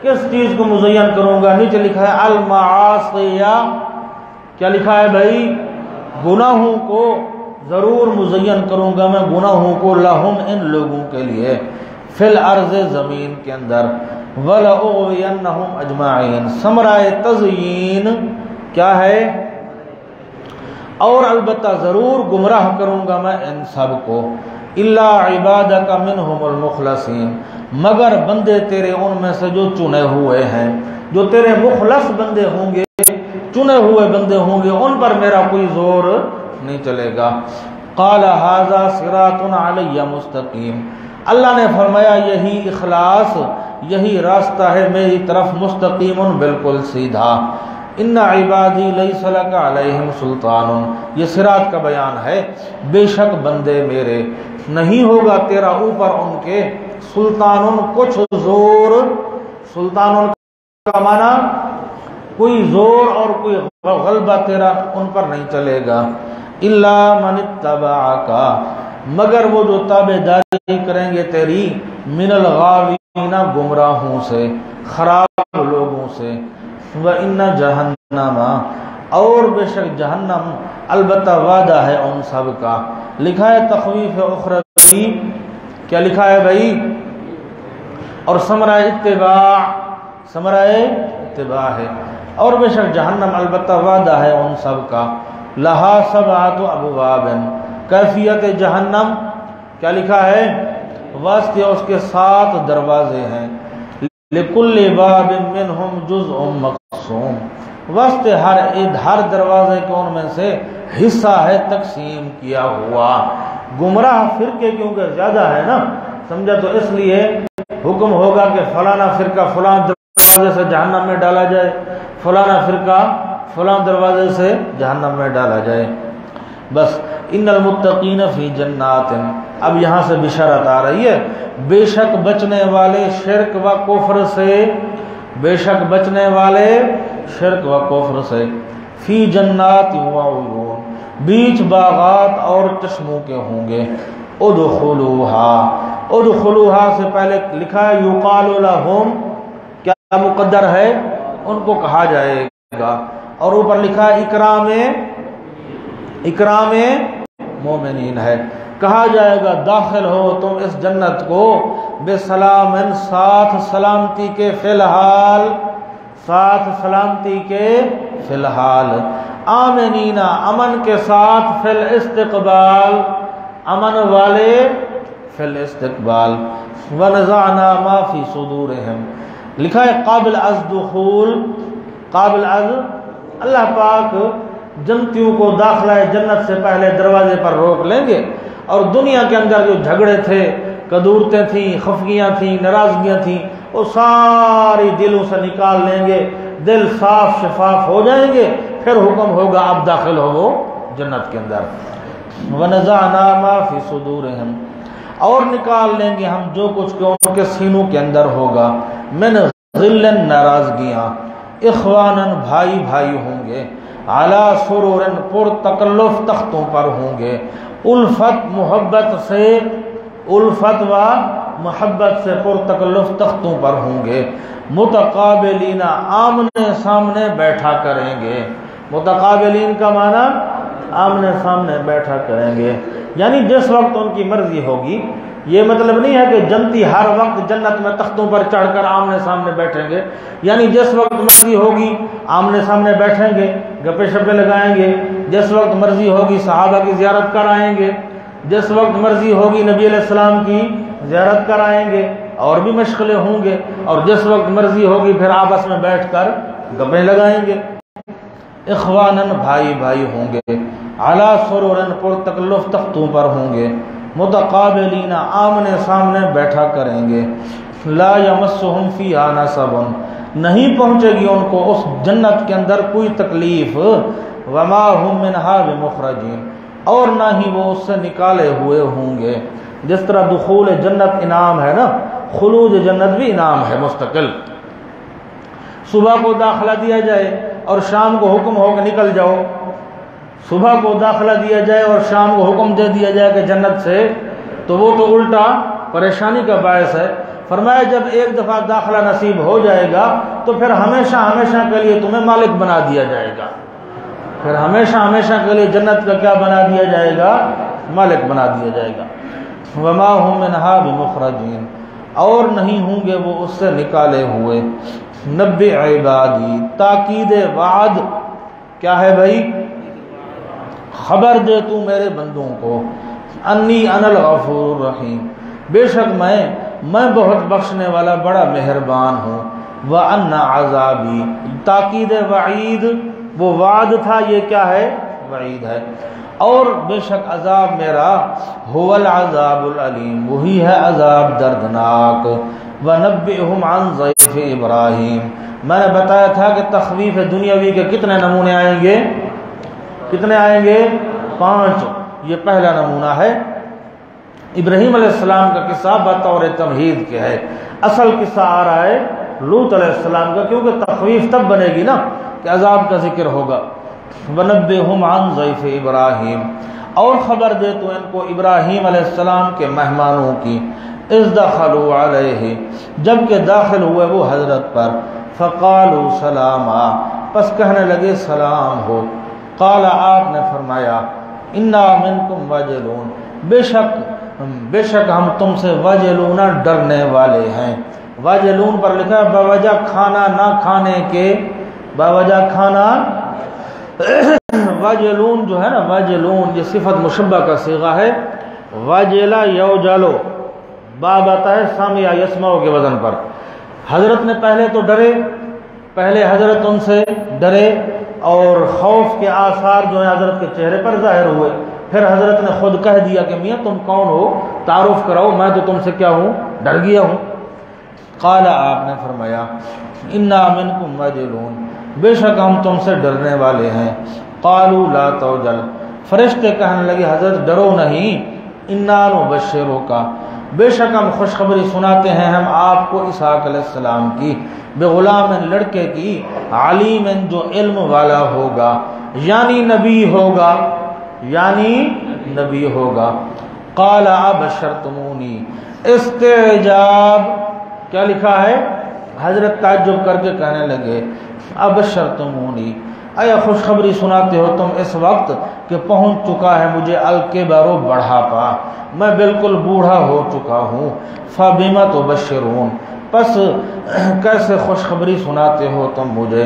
کس چیز کو مزین کروں گا؟ نیچے لکھا ہے المعاصیہ، کیا لکھا ہے بھائی؟ گناہوں کو ضرور مزین کروں گا میں، گناہوں کو، لہم ان لوگوں کے لیے، فی الارض زمین کے اندر، وَلَأُغْوِيَنَّهُمْ اجمعین، ثمرہ تزیین کیا ہے؟ اور البتہ ضرور گمراہ کروں گا میں ان سب کو، الا عبادک منہم المخلصین، مگر بندے تیرے ان میں سے جو چنے ہوئے ہیں، جو تیرے مخلص بندے ہوں گے، چنے ہوئے بندے ہوں گے، ان پر میرا کوئی زور نہیں چلے گا۔ قال ھذا صراط علی مستقیم، اللہ نے فرمایا یہی اخلاص، یہی راستہ ہے میری طرف، مستقیم، بالکل سیدھا۔ ان عبادی لیس لک علیہم سلطان، یہ صراط کا بیان ہے، بے شک بندے میرے نہیں ہوگا تیرا اوپر ان کے سلطان، کچھ زور، سلطان کا معنی کوئی زور اور کوئی غلبہ تیرا ان پر نہیں چلے گا، الا من اتبعک، مگر وہ جو تابعداری کریں گے تیری، من الغاوین، گمراہوں سے، خراب لوگوں سے، وَإِنَّ جَهَنَّمَ، اور بے شک جہنم، البتہ وعدہ ہے ان سب کا۔ لکھا ہے تخویف اخروی، کیا لکھا ہے بھائی؟ اور ثمرہ اتباع، ثمرہ اتباع ہے، اور بے شک جہنم البتہ وعدہ ہے ان سب کا۔ لہا سبعۃ ابواب، کیفیت جہنم کیا لکھا ہے؟ واسطے اس کے 7 دروازے ہیں، لکل باب منہم جزء مقسوم، واسطے ہر دروازے کے ان میں سے حصہ ہے تقسیم کیا ہوا۔ گمراہ فرقے کیونکہ زیادہ ہے نا، سمجھا، تو اس لیے حکم ہوگا کہ فلانا فرقہ فلاں دروازے سے جہنم میں ڈالا جائے، فلانا فرقہ فلاں دروازے سے جہنم میں ڈالا جائے۔ بس ان المتقین فی جنات، اب یہاں سے بشارت آ رہی ہے، بے شک بچنے والے شرک و کفر سے، بے شک بچنے والے شرک و کفر سے، فی جنات و عیون، بیچ باغات اور چشموں کے ہوں گے، ادخلوہا، ادخلوہا سے پہلے لکھا ہے یقال لہم، کیا مقدر ہے؟ ان کو کہا جائے گا، اور اوپر لکھا ہے اکرام مومنین ہے، کہا جائے گا داخل ہو تم اس جنت کو، بے سلام، ساتھ سلامتی کے، فی الحال، ساتھ سلامتی کے فی الحال، آمنین، امن کے ساتھ، فی الاستقبال، امن والے فی الاستقبال، ونزعنا ما فی صدورہم، لکھا ہے قابل از دخول، قابل از، اللہ پاک جنتیوں کو داخلہ جنت سے پہلے دروازے پر روک لیں گے، اور دنیا کے اندر جو جھگڑے تھے، کدورتیں تھیں، خفگیاں تھیں، ناراضگیاں تھیں، وہ ساری دلوں سے نکال لیں گے، دل صاف شفاف ہو جائیں گے، پھر حکم ہوگا اب داخل ہو وہ جنت کے اندر۔ وَنَزَعْنَا مَا فِي صُدُورِهِمْ، اور نکال لیں گے ہم جو کچھ کہ ان کے سینوں کے اندر ہوگا، من غل، ناراضگیاں، اخواناً، بھائی بھائی ہوں گے، علی سرور، پر تکلف تختوں پر ہوں گے، الفت محبت سے، الفت و محبت سے پر تکلف تختوں پر ہوں گے، متقابلین، آمنے سامنے بیٹھا کریں گے، متقابلین کا معنی آمنے سامنے بیٹھا کریں گے، یعنی جس وقت ان کی مرضی ہوگی یہ مطلب نہیں ہے کہ جنتی ہر وقت جنت میں تختوں پر چڑھ کر آمنے سامنے بیٹھیں گے، یعنی جس وقت مرضی ہوگی آمنے سامنے بیٹھیں گے، گپے شپے لگائیں گے، جس وقت مرضی ہوگی صحابہ کی زیارت کر آئیں گے، جس وقت مرضی ہوگی نبی علیہ السلام کی زیارت کر آئیں گے، اور بھی مشغلے ہوں گے، اور جس وقت مرضی ہوگی پھر آپس میں بیٹھ کر گپے لگائیں گے۔ اخوانن بھائی بھائی ہوں گے، علی سرورن پر تکلف تختوں پر ہوں گے، متقابلین آمنے سامنے بیٹھا کریں گے، لا یمسہم فیہا نصب نہیں پہنچے گی ان کو اس جنت کے اندر کوئی تکلیف، وما ہم منہا بمخرجین اور نہ ہی وہ اس سے نکالے ہوئے ہوں گے۔ جس طرح دخول جنت انعام ہے نا، خلود جنت بھی انعام ہے مستقل۔ صبح کو داخلہ دیا جائے اور شام کو حکم ہو کہ نکل جاؤ، صبح کو داخلہ دیا جائے اور شام کو حکم دے دیا جائے کہ جنت سے، تو وہ تو الٹا پریشانی کا باعث ہے۔ فرمایا جب ایک دفعہ داخلہ نصیب ہو جائے گا تو پھر ہمیشہ ہمیشہ کے لیے تمہیں مالک بنا دیا جائے گا، پھر ہمیشہ ہمیشہ کے لیے جنت کا کیا بنا دیا جائے گا؟ مالک بنا دیا جائے گا۔ وما هم منها بمخرجین اور نہیں ہوں گے وہ اس سے نکالے ہوئے۔ نبئ عبادی تاکید وعد کیا ہے بھائی؟ خبر دے تو میرے بندوں کو، انی انا الغفور الرحیم بے شک میں بہت بخشنے والا بڑا مہربان ہوں، وان عذابی تاکید وعید وہ وعد تھا، یہ کیا ہے؟ وعید ہے، اور بے شک عذاب میرا هو العذاب العلیم وہی ہے عذاب دردناک۔ وَنَبِّئْهُمْ عَنْ ضَيْفِ ابراہیم میں نے بتایا تھا کہ تخویف دنیاوی کے کتنے نمونے آئیں گے؟ کتنے آئیں گے؟ 5۔ یہ پہلا نمونہ ہے ابراہیم علیہ السلام کا قصہ بطور تمہید کے ہے، اصل قصہ آ رہا ہے لوط علیہ السلام کا، کیونکہ تخویف تب بنے گی نا کہ عذاب کا ذکر ہوگا۔ وَنَبِّئْهُمْ عَنْ ضَيْفِ ابراہیم اور خبر دے تو ان کو ابراہیم علیہ السلام کے مہمانوں کی، اذ دخلوا علیہ جب کہ داخل ہوئے وہ حضرت پر، فقالوا سلاما پس کہنے لگے سلام ہو، قال آپ نے فرمایا انا منکم وجلون بے شک ہم تم سے وجلون ڈرنے والے ہیں۔ وجلون پر لکھا ہے باوجہ کھانا نہ کھانے کے، باوجہ کھانا وجلون جو ہے نا، وجلون یہ صفت مشبہ کا صیغہ ہے، وجلا یوجلو باب آتا ہے سامع یسمعو کے وزن پر۔ حضرت نے پہلے تو ڈرے، پہلے حضرت ان سے ڈرے اور خوف کے آثار جو ہیں حضرت کے چہرے پر ظاہر ہوئے، پھر حضرت نے خود کہہ دیا کہ میاں تم کون ہو، تعارف کراؤ، میں تو تم سے کیا ہوں؟ ڈر گیا ہوں۔ قال آپ نے فرمایا انا منکم وجلون بے شک ہم تم سے ڈرنے والے ہیں۔ قالوا لا توجل فرشتے کہنے لگے حضرت ڈرو نہیں، انا نبشرک بے شک ہم خوشخبری سناتے ہیں ہم آپ کو اسحاق علیہ السلام کی، بغلام لڑکے کی، علیم جو علم والا ہوگا، یعنی نبی ہوگا، یعنی نبی ہوگا۔ قال ابشرتمونی استعجاب کیا لکھا ہے؟ حضرت تعجب کر کے کہنے لگے ابشرتمونی اے خوشخبری سناتے ہو تم اس وقت کہ پہنچ چکا ہے مجھے الکبر بڑھاپا، میں بالکل بوڑھا ہو چکا ہوں، فبما تبشرون پس کیسے خوشخبری سناتے ہو تم مجھے؟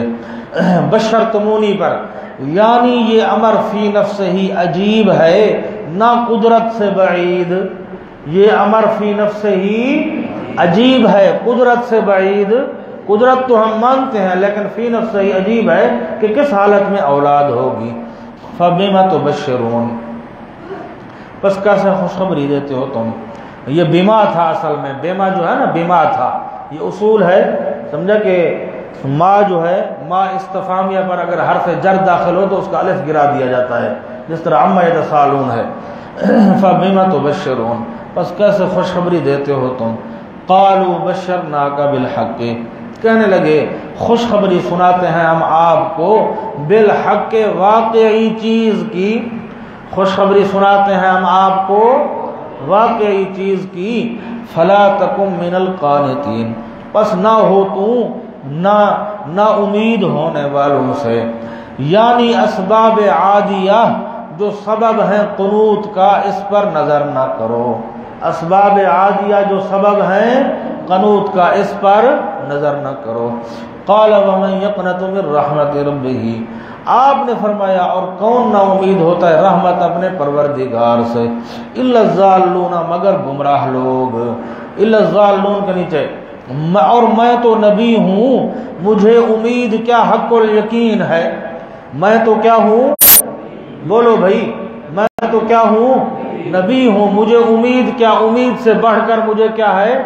بشرتمونی پر یعنی یہ امر فی نفس ہی عجیب ہے، نہ قدرت سے بعید، یہ امر فی نفس ہی عجیب ہے، قدرت سے بعید۔ قدرت تو ہم مانتے ہیں لیکن فی نفس ہی عجیب ہے کہ کس حالت میں اولاد ہوگی۔ فبما تبشرون پس کیسے خوشخبری دیتے ہو تم؟ یہ بیما تھا اصل میں، بیما جو ہے نا بیما تھا، یہ اصول ہے سمجھا کہ ما جو ہے ما استفہامیہ پر اگر حرف جر داخل ہو تو اس کا الف گرا دیا جاتا ہے، جس طرح عما یتساءلون ہے۔ فبما تبشرون پس کیسے خوشخبری دیتے ہو تم؟ قالوا بشرناک بالحق کہنے لگے خوشخبری سناتے ہیں ہم آپ کو بالحق واقعی چیز کی، خوشخبری سناتے ہیں ہم آپ کو واقعی چیز کی، فلا تکن من القانتین پس نہ ہو تو نہ امید ہونے والوں سے، یعنی اسباب عادیہ جو سبب ہیں قنوت کا اس پر نظر نہ کرو، اسباب عادیہ جو سبب ہیں قنوت کا اس پر نظر نہ کرو۔ قال ومن یقنط من رحمت ربہ، آپ نے فرمایا اور کون نا امید ہوتا ہے رحمت اپنے پروردگار سے، الا الضالون مگر گمراہ لوگ، الا الضالون کے نیچے اور میں تو نبی ہوں، مجھے امید کیا حق الیقین ہے، میں تو کیا ہوں، بولو بھائی، میں تو کیا ہوں، نبی ہوں، مجھے امید کیا، امید سے بڑھ کر مجھے کیا ہے،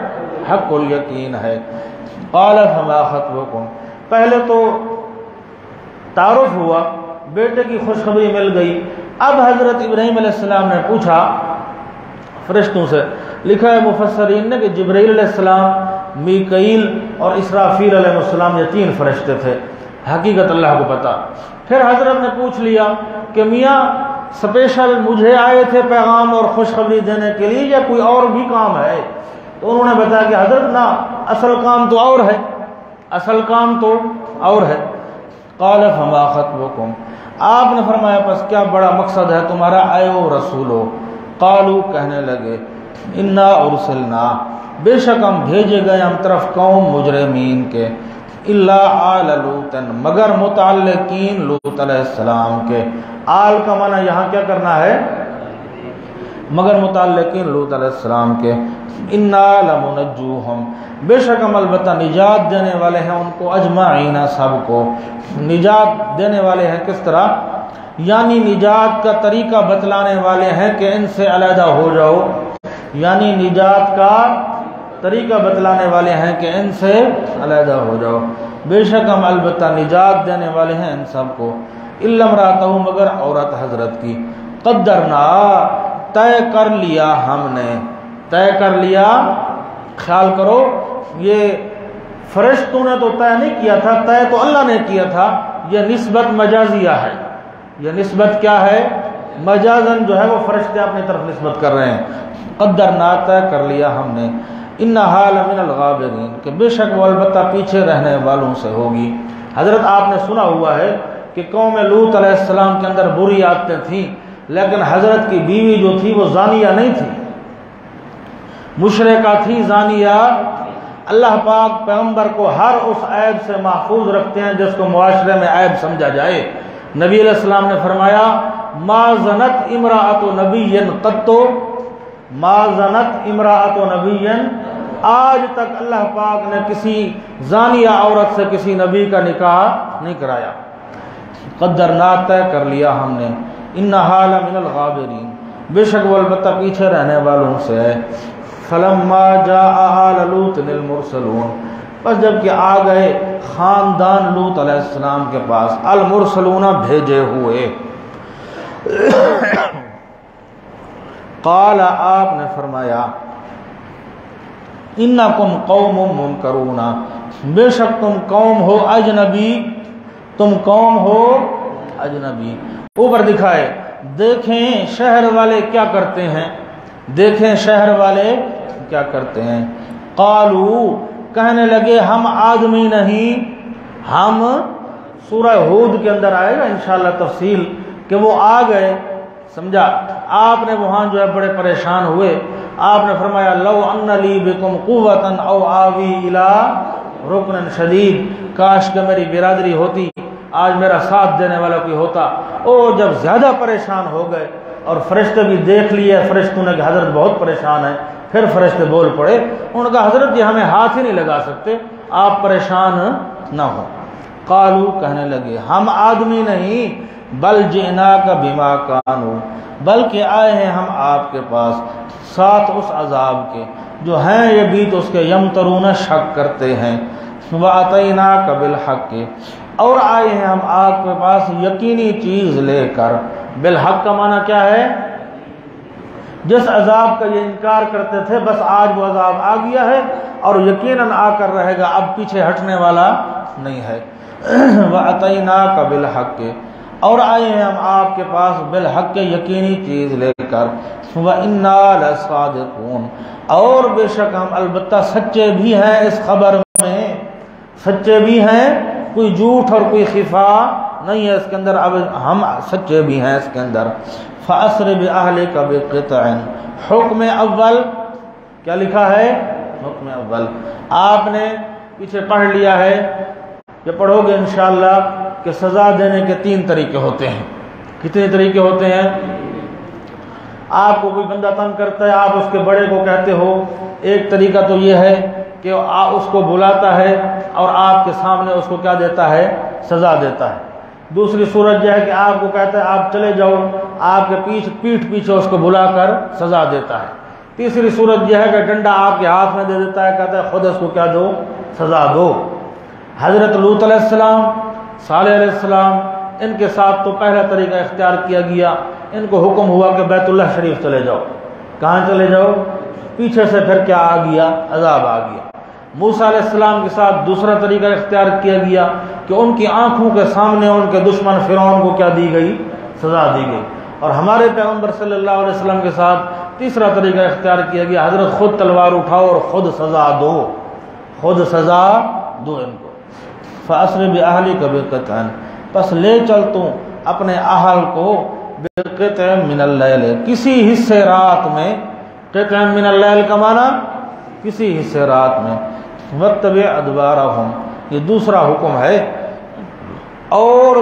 حق الیقین ہے۔ قال فما خطبکم، پہلے تو تعارف ہوا، بیٹے کی خوشخبری مل گئی، اب حضرت ابراہیم علیہ السلام نے پوچھا فرشتوں سے، لکھا ہے مفسرین نے کہ جبرائیل علیہ السلام، میکائیل اور اسرافیل علیہ السلام، یہ تین فرشتے تھے، حقیقت اللہ کو پتا۔ پھر حضرت نے پوچھ لیا کہ میاں سپیشل مجھے آئے تھے پیغام اور خوشخبری دینے کے لیے یا کوئی اور بھی کام ہے؟ تو انہوں نے بتایا کہ حضرت نا، اصل کام تو اور ہے، اصل کام تو اور ہے۔ قال فما خطبکم، آپ نے فرمایا پس کیا بڑا مقصد ہے تمہارا، اے او رسولو، قالو کہنے لگے، انا ارسلنا، بے شک ہم بھیجے گئے ہم طرف قوم مجرمین کے، الا آل لوط، مگر متعلقین لوط علیہ السلام کے، آل کا معنی یہاں کیا کرنا ہے، مگر متعلقین لوط علیہ السلام کے، انا لمنجوہم، بے شک ہم البتہ نجات دینے والے ہیں ان کو، اجمعین سب کو نجات دینے والے ہیں، کس طرح، یعنی نجات کا طریقہ بتلانے والے ہیں کہ ان سے علیحدہ ہو جاؤ، یعنی نجات کا طریقہ بتلانے والے ہیں کہ ان سے علیحدہ ہو جاؤ، بے شک ہم البتہ نجات دینے والے ہیں ان سب کو، الا امرأتہ، مگر عورت حضرت کی، قدرنا، طے کر لیا ہم نے، طے کر لیا، خیال کرو یہ فرشتوں نے تو طے نہیں کیا تھا، طے تو اللہ نے کیا تھا، یہ نسبت مجازیہ ہے، یہ نسبت کیا ہے، مجازن جو ہے وہ فرشتے اپنی طرف نسبت کر رہے ہیں، قدرنا، طے کر لیا ہم نے، انہا لمن الغابرین، کہ بے شک وہ البتہ پیچھے رہنے والوں سے ہوگی۔ حضرت آپ نے سنا ہوا ہے کہ قوم لوط علیہ السلام کے اندر بری عادتیں تھیں، لیکن حضرت کی بیوی جو تھی وہ زانیہ نہیں تھی، مشرکہ تھی، زانیہ۔ اللہ پاک پیغمبر کو ہر اس عیب سے محفوظ رکھتے ہیں جس کو معاشرے میں عیب سمجھا جائے۔ نبی علیہ السلام نے فرمایا، ما زنت امرأۃ نبی قط، ما زنت امرأۃ نبی، آج تک اللہ پاک نے کسی زانیہ عورت سے کسی نبی کا نکاح نہیں کرایا۔ قدرنا، طے کر لیا ہم نے، انہا لمن الغابرین، بے شک وہ البتہ پیچھے رہنے والوں سے ہے۔ فلما جاء آل لوط المرسلون، بس جب کہ آ گئے خاندان لوط علیہ السلام کے پاس، المرسلون، بھیجے ہوئے، قال، آپ نے فرمایا، انکم قوم منکرون، بے شک تم قوم ہو اجنبی، تم قوم ہو اجنبی۔ اوپر دکھائے، دیکھیں شہر والے کیا کرتے ہیں، دیکھیں شہر والے کیا کرتے ہیں۔ قالو، کہنے لگے، ہم آدمی نہیں، ہم، سورہ ہود کے اندر آئے گا انشاءاللہ تفصیل کہ وہ آ گئے، سمجھا، آپ نے وہاں جو ہے بڑے پریشان ہوئے، آپ نے فرمایا، لو ان لی بکم قوتا او آوی الی رکن شدید، کاش کہ میری برادری ہوتی، آج میرا ساتھ دینے والا کوئی ہوتا۔ او جب زیادہ پریشان ہو گئے اور فرشتے بھی دیکھ لیے، فرشتوں نے کہ حضرت بہت پریشان ہے، پھر فرشتے بول پڑے، انہوں نے کہا حضرت یہ ہمیں ہاتھ ہی نہیں لگا سکتے، آپ پریشان نہ ہو۔ قالو، کہنے لگے، ہم آدمی نہیں، بل جئناک بما کانوا، بلکہ آئے ہیں ہم آپ کے پاس ساتھ اس عذاب کے جو ہیں یہ بھی تو اس کے یمترون، شک کرتے ہیں، وَأَتَيْنَاكَ بِالْحَقِّ، اور آئے ہیں ہم آپ کے پاس یقینی چیز لے کر۔ بالحق کا معنی کیا ہے، جس عذاب کا یہ انکار کرتے تھے بس آج وہ عذاب آ گیا ہے اور یقیناً آ کر رہے گا، اب پیچھے ہٹنے والا نہیں ہے۔ وَأَتَيْنَاكَ بِالْحَقِّ، اور آئے ہیں ہم آپ کے پاس بالحق، یقینی چیز لے کر۔ وَإِنَّا لَصَادِقُونَ، اور بے شک ہم البتہ سچے بھی ہیں اس خبر میں، سچے بھی ہیں، کوئی جھوٹ اور کوئی خفا نہیں ہے اس کے اندر، اب ہم سچے بھی ہیں اس کے اندر۔ فَأَسْرِ بِأَهْلِكَ بِقِطْعٍ، حکم اول کیا لکھا ہے؟ حکم اول. آپ نے پیچھے پڑھ لیا ہے کہ پڑھو گے انشاءاللہ کہ سزا دینے کے 3 طریقے ہوتے ہیں. کتنے طریقے ہوتے ہیں؟ آپ کو کوئی بندہ تنگ کرتا ہے، آپ اس کے بڑے کو کہتے ہو. ایک طریقہ تو یہ ہے کہ اس کو بلاتا ہے اور آپ کے سامنے اس کو کیا دیتا ہے؟ سزا دیتا ہے. دوسری صورت یہ ہے کہ آپ کو کہتا ہے آپ چلے جاؤ، آپ کے پیٹھ پیچھے اس کو بلا کر سزا دیتا ہے. تیسری صورت یہ ہے کہ ڈنڈا آپ کے ہاتھ میں دے دیتا ہے، کہتا ہے خود اس کو کیا دو؟ سزا دو. حضرت لوط علیہ السلام، صالح علیہ السلام، ان کے ساتھ تو پہلا طریقہ اختیار کیا گیا. ان کو حکم ہوا کہ بیت اللہ شریف چلے جاؤ. کہاں چلے جاؤ؟ پیچھے سے پھر کیا آ گیا؟ عذاب آ گیا. موسیٰ علیہ السلام کے ساتھ دوسرا طریقہ اختیار کیا گیا کہ ان کی آنکھوں کے سامنے ان کے دشمن فرعون کو کیا دی گئی؟ سزا دی گئی. اور ہمارے پیغمبر صلی اللہ علیہ وسلم کے ساتھ تیسرا طریقہ اختیار کیا گیا، حضرت خود تلوار اٹھاؤ اور خود سزا دو، خود سزا دو ان کو. فَأَسْرِ بِأَهْلِكَ بِقِطْعٍ، پس لے چل تو اپنے اہل کو بِقِطْعٍ مِّنَ اللَّيْلِ، کسی حصے رات میں. قطع من اللیل کا معنی کسی حصے رات میں. وَاتَّبِعْ أَدْبَارَهُمْ، یہ دوسرا حکم ہے. اور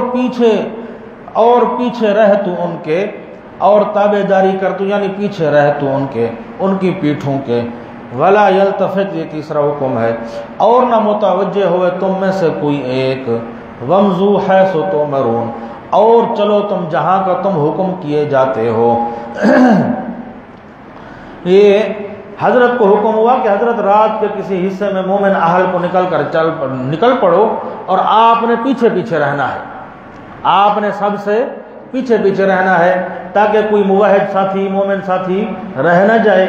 پیچھے رہ تو ان کے، اور تابع داری کر تو یعنی پیچھے رہ تو ان کے، ان کی پیٹھوں کے. وَلَا يَلْتَفِتْ، یہ تیسرا حکم ہے. اور نہ متوجہ ہوئے تم میں سے کوئی ایک. وَامْضُوا حَيْثُ تُؤْمَرُونَ، اور چلو تم جہاں کا تم حکم کیے جاتے ہو. یہ حضرت کو حکم ہوا کہ حضرت رات کے کسی حصے میں مومن اہل کو نکل پڑو اور آپ نے پیچھے پیچھے رہنا ہے. آپ نے سب سے پیچھے پیچھے رہنا ہے تاکہ کوئی موحد ساتھی، مومن ساتھی رہ نہ جائے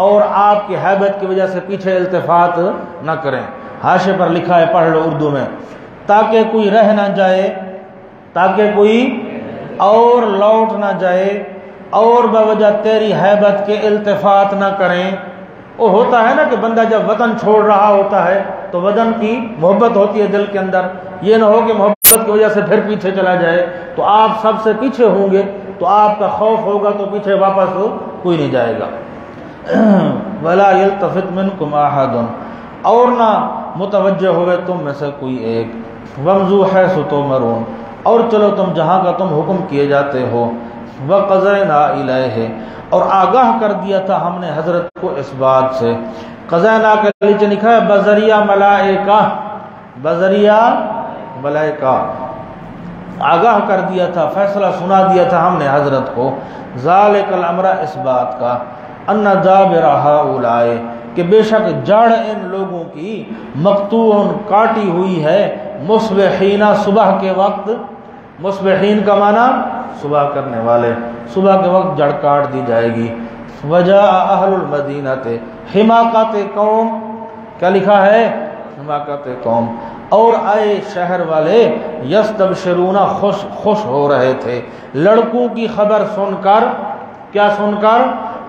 اور آپ کی ہیبت کی وجہ سے پیچھے التفات نہ کریں. حاشیے پر لکھا ہے، پڑھ لو اردو میں. تاکہ کوئی رہ نہ جائے، تاکہ کوئی اور لوٹ نہ جائے اور بوجہ تیری ہیبت کے التفات نہ کریں. وہ ہوتا ہے نا کہ بندہ جب وطن چھوڑ رہا ہوتا ہے تو وطن کی محبت ہوتی ہے دل کے اندر. یہ نہ ہو کہ محبت کی وجہ سے پھر پیچھے چلا جائے. تو آپ سب سے پیچھے ہوں گے تو آپ کا خوف ہوگا تو پیچھے واپس کوئی نہیں جائے گا. وَلَا يَلْتَفِتْ مِنْكُمْ أَحَدٌ، اور نہ متوجہ ہوئے تم میں سے کوئی ایک. وَامْضُوا حَيْثُ تُؤْمَرُونَ، اور چلو تم جہاں کا تم حکم کیے جاتے ہو. وَقَضَيْنَا إِلَيْهِ، اور آگاہ کر دیا تھا ہم نے حضرت کو اس بات سے. قضینا کے نیچے لکھا ہے بذریعہ ملائکہ، بذریعہ ملائکہ آگاہ کر دیا تھا، فیصلہ سنا دیا تھا ہم نے حضرت کو. ذالک الامر، اس بات کا. ان دابر ہؤلاء، کہ بے شک جڑ ان لوگوں کی مقطوع کاٹی ہوئی ہے. مصبحین، صبح کے وقت. مصبحین کا معنی صبح کرنے والے. صبح کے وقت جڑ کاٹ دی جائے گی. وجاء اہل المدینۃ، حماقت قوم، کیا لکھا ہے؟ حماقت قوم. اور آئے شہر والے یستبشرون، خوش ہو رہے تھے لڑکوں کی خبر سن کر. کیا سن کر؟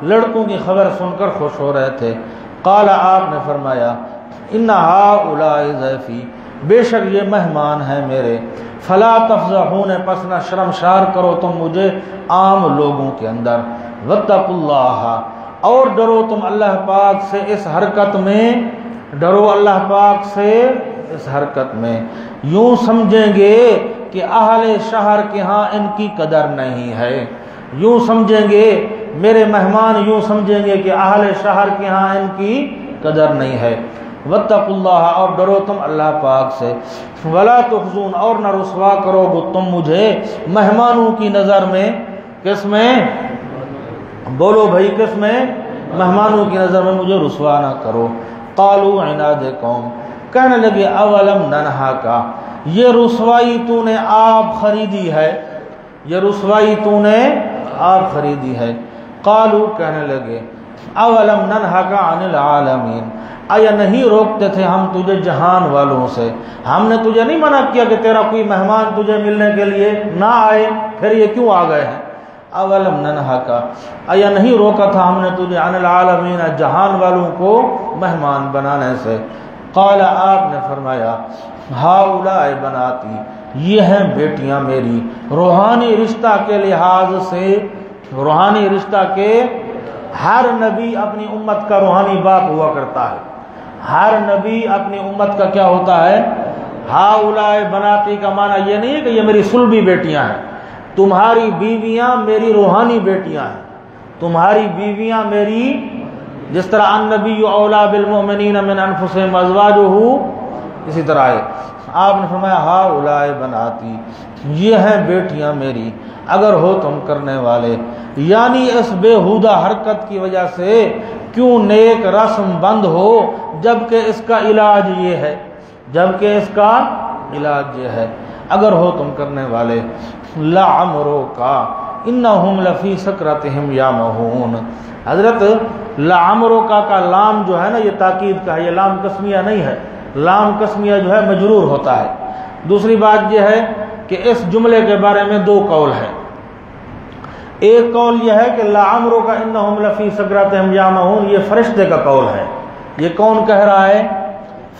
لڑکوں کی خبر سن کر خوش ہو رہے تھے. قال، آپ نے فرمایا، ان ہؤلاء ضیفی، بے شک یہ مہمان ہیں میرے. فلا تفضحون، پس نہ شرمشار کرو تم مجھے عام لوگوں کے اندر. واتقوا اللہ، اور ڈرو تم اللہ پاک سے اس حرکت میں. ڈرو اللہ پاک سے اس حرکت میں. یوں سمجھیں گے کہ اہل شہر کے ہاں ان کی قدر نہیں ہے. یوں سمجھیں گے میرے مہمان، یوں سمجھیں گے کہ اہل شہر کے ہاں ان کی قدر نہیں ہے. واتقوا اللہ، اور ڈرو تم اللہ پاک سے. ولا تخزون، اور نہ رسوا کرو گے تم مجھے مہمانوں کی نظر میں. کس میں؟ بولو بھائی، کس میں؟ مہمانوں کی نظر میں مجھے رسوا نہ کرو. قالوا عناد قوم، کہنے لگے اولم ننہاک، یہ رسوائی تو نے آپ خریدی ہے، یہ رسوائی تو نے آپ خریدی ہے. قالوا، کہنے لگے اولم ننہاک عن العالمین، آیا نہیں روکتے تھے ہم تجھے جہان والوں سے؟ ہم نے تجھے نہیں منع کیا کہ تیرا کوئی مہمان تجھے ملنے کے لیے نہ آئے، پھر یہ کیوں آ گئے ہیں؟ اولم ننہاک، آیا نہیں روکا تھا ہم نے تجھے عن العالمین، جہان والوں کو مہمان بنانے سے؟ قال، آپ نے فرمایا، ہؤلاء بناتی، یہ ہیں بیٹیاں میری. روحانی رشتہ کے لحاظ سے، روحانی رشتہ کے ہر نبی اپنی امت کا روحانی باپ ہوا کرتا ہے. ہر نبی اپنی امت کا کیا ہوتا ہے؟ ہاؤلائے بناتی کا معنی یہ نہیں ہے کہ یہ میری صلبی بیٹیاں ہیں. تمہاری بیویاں میری روحانی بیٹیاں ہیں. تمہاری بیویاں میری، جس طرح النبی اولا بالمؤمنین من انفسہم ازواجہ، اسی طرح ہے. آپ نے فرمایا ہاؤلائے بناتی، یہ ہیں بیٹیاں میری اگر ہو تم کرنے والے. یعنی اس بےہودہ حرکت کی وجہ سے کیوں نیک رسم بند ہو، جبکہ اس کا علاج یہ ہے، جبکہ اس کا علاج یہ ہے. اگر ہو تم کرنے والے. لعمرک انہم لفی سکرتہم یعمہون. حضرت لعمرک کا لام جو ہے نا یہ تاکید کا ہے، یہ لام قسمیہ نہیں ہے. لام قسمیہ جو ہے مجرور ہوتا ہے. دوسری بات یہ ہے کہ اس جملے کے بارے میں دو قول ہیں. ایک قول یہ ہے کہ لعمرک انہم لفی سکرتہم یعمہون، یہ فرشتے کا قول ہے. یہ کون کہہ رہا ہے؟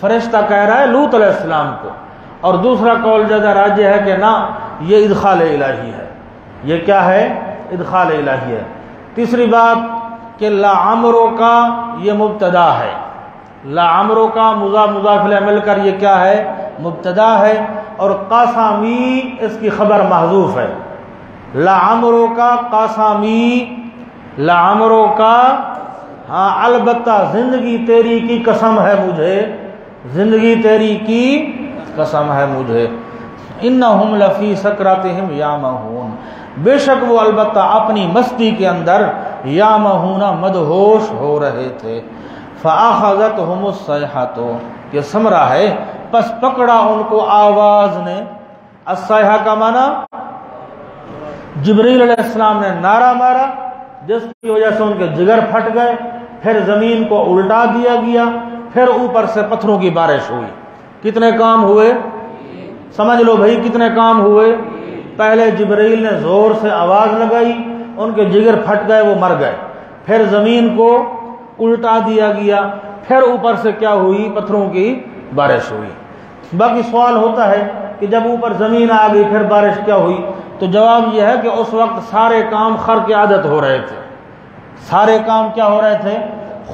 فرشتہ کہہ رہا ہے لوط علیہ السلام کو. اور دوسرا قول زیادہ راجح ہے کہ نہ، یہ ادخال الہی ہے. یہ کیا ہے؟ ادخال الہی ہے. تیسری بات کہ لعمرک یہ مبتدا ہے. لعمرک مضاف الیہ مل کر یہ کیا ہے؟ مبتدا ہے. اور قاسمی اس کی خبر محذوف ہے. لعمرک قاسمی، لعمرک ہاں البتہ زندگی تیری کی قسم ہے مجھے، زندگی تیری کی قسم ہے مجھے. انہم لفی سکرتہم یعمہون، بے شک وہ البتہ اپنی مستی کے اندر یعمہون مدہوش ہو رہے تھے. فاخذتہم الصیحۃ، یہ ثمرہ ہے پس پکڑا ان کو آواز نے. الصیحہ کا معنی جبریل علیہ السلام نے نعرہ مارا جس کی وجہ سے ان کے جگر پھٹ گئے، پھر زمین کو الٹا دیا گیا، پھر اوپر سے پتھروں کی بارش ہوئی. کتنے کام ہوئے؟ سمجھ لو بھائی کتنے کام ہوئے. پہلے جبریل نے زور سے آواز لگائی، ان کے جگر پھٹ گئے، وہ مر گئے. پھر زمین کو الٹا دیا گیا، پھر اوپر سے کیا ہوئی؟ پتھروں کی بارش ہوئی. باقی سوال ہوتا ہے کہ جب اوپر زمین آ گئی پھر بارش کیا ہوئی؟ تو جواب یہ ہے کہ اس وقت سارے کام خرق عادت ہو رہے تھے. سارے کام کیا ہو رہے تھے؟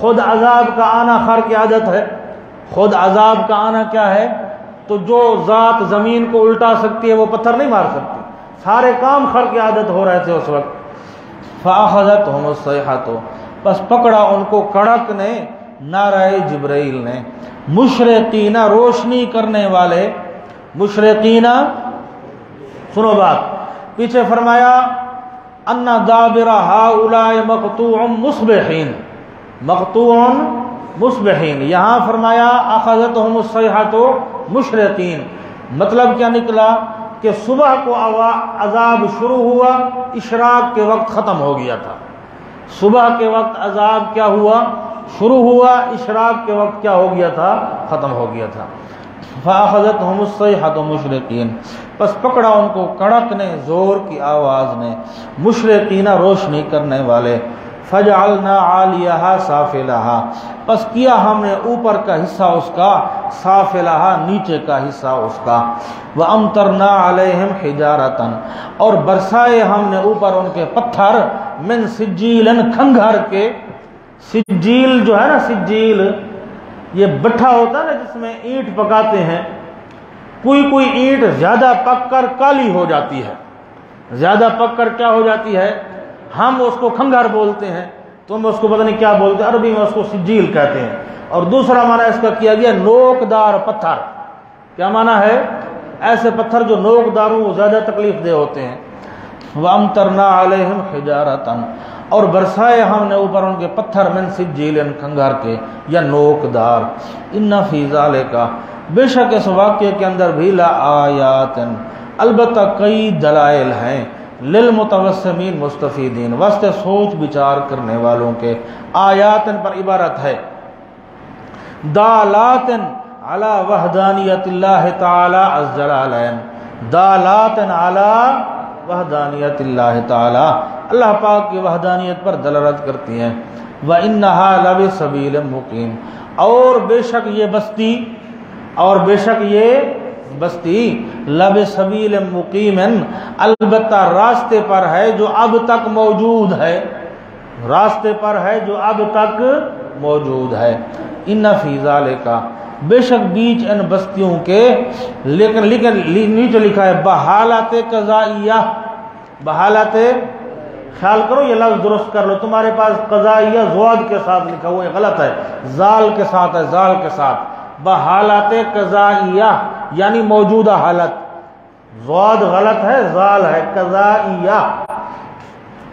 خود عذاب کا آنا خرق عادت ہے. خود عذاب کا آنا کیا ہے؟ تو جو ذات زمین کو الٹا سکتی ہے وہ پتھر نہیں مار سکتی. سارے کام خرق عادت ہو رہے تھے اس وقت. فاخذتہم الصیحۃ، پس پکڑا ان کو کڑک نے، نعرہ جبرائیل نے. مشرقین، روشنی کرنے والے. مشرقین، سنو بات، پیچھے فرمایا ان دابر ہؤلاء مقطوع مصبحین، مقطوع مصبحین. یہاں فرمایا اخذتہم الصیحۃ مشرقین. مطلب کیا نکلا کہ صبح کو عذاب شروع ہوا، اشراق کے وقت ختم ہو گیا تھا. صبح کے وقت عذاب کیا ہوا؟ شروع ہوا، اشراق کے وقت کیا ہو گیا تھا؟ ختم ہو گیا تھا. فاخذتہم الصیحۃ مشرقین، پس پکڑا ان کو کڑک نے، زور کی آواز نے. مشرقین، روشنی کرنے والے. فجعلنا عالیہا سافلہا، پس کیا ہم نے اوپر کا حصہ اس کا، سافلہا نیچے کا حصہ اس کا. وامطرنا علیہم حجارۃ، اور برسائے ہم نے اوپر ان کے پتھر، من سجیل، کھنگھر کے. سجیل جو ہے نا، سجیل یہ بٹھا ہوتا ہے نا جس میں اینٹ پکاتے ہیں. کوئی اینٹ زیادہ پک کر کالی ہو جاتی ہے، زیادہ پک کر کیا ہو جاتی ہے؟ ہم اس کو کھنگھر بولتے ہیں، تم اس کو پتہ نہیں کیا بولتے، عربی میں اس کو سجیل کہتے ہیں. اور دوسرا معنی اس کا کیا گیا نوکدار پتھر. کیا معنی ہے؟ ایسے پتھر جو نوکدار ہوں وہ زیادہ تکلیف دہ ہوتے ہیں. وامطرنا علیہم حجارۃ، اور برسائے ہم نے اوپر ان کے پتھر، من سجیل، کھنگھر کے یا نوکدار. ان فی ذالک، بے شک اس واقعے کے اندر بھی لآیات، البتہ کئی دلائل ہیں، للمتوسمین مستفیدین، واسطے سوچ بچار کرنے والوں کے. آیات پر عبارت ہے دالات علی وحدانیت اللہ تعالی الجلالین، دالات علی وحدانیت اللہ تعالی، اللہ پاک کی وحدانیت پر دلالت کرتی ہیں. وَإِنَّهَا لَبِسَبِيلٍ مُقِيمٍ، اور بے شک یہ بستی، اور بے شک یہ بستی، لَبِسَبِيلٍ مُقِيمٍ، البتہ راستے پر ہے جو اب تک موجود ہے. راستے پر ہے جو اب تک موجود ہے۔ ان فی ذالک، بے شک بیچ ان بستیوں کے، لیکن نیچے لکھا ہے بحالت قضائیہ، بحالت، خیال کرو یہ لفظ درست کر لو، تمہارے پاس قضائیہ زواد کے ساتھ لکھا ہوا، یہ غلط ہے، زال کے ساتھ ہے، زال کے ساتھ، بحالت قضائیہ یعنی موجودہ حالت، زواد غلط ہے، زال ہے، قضائیہ۔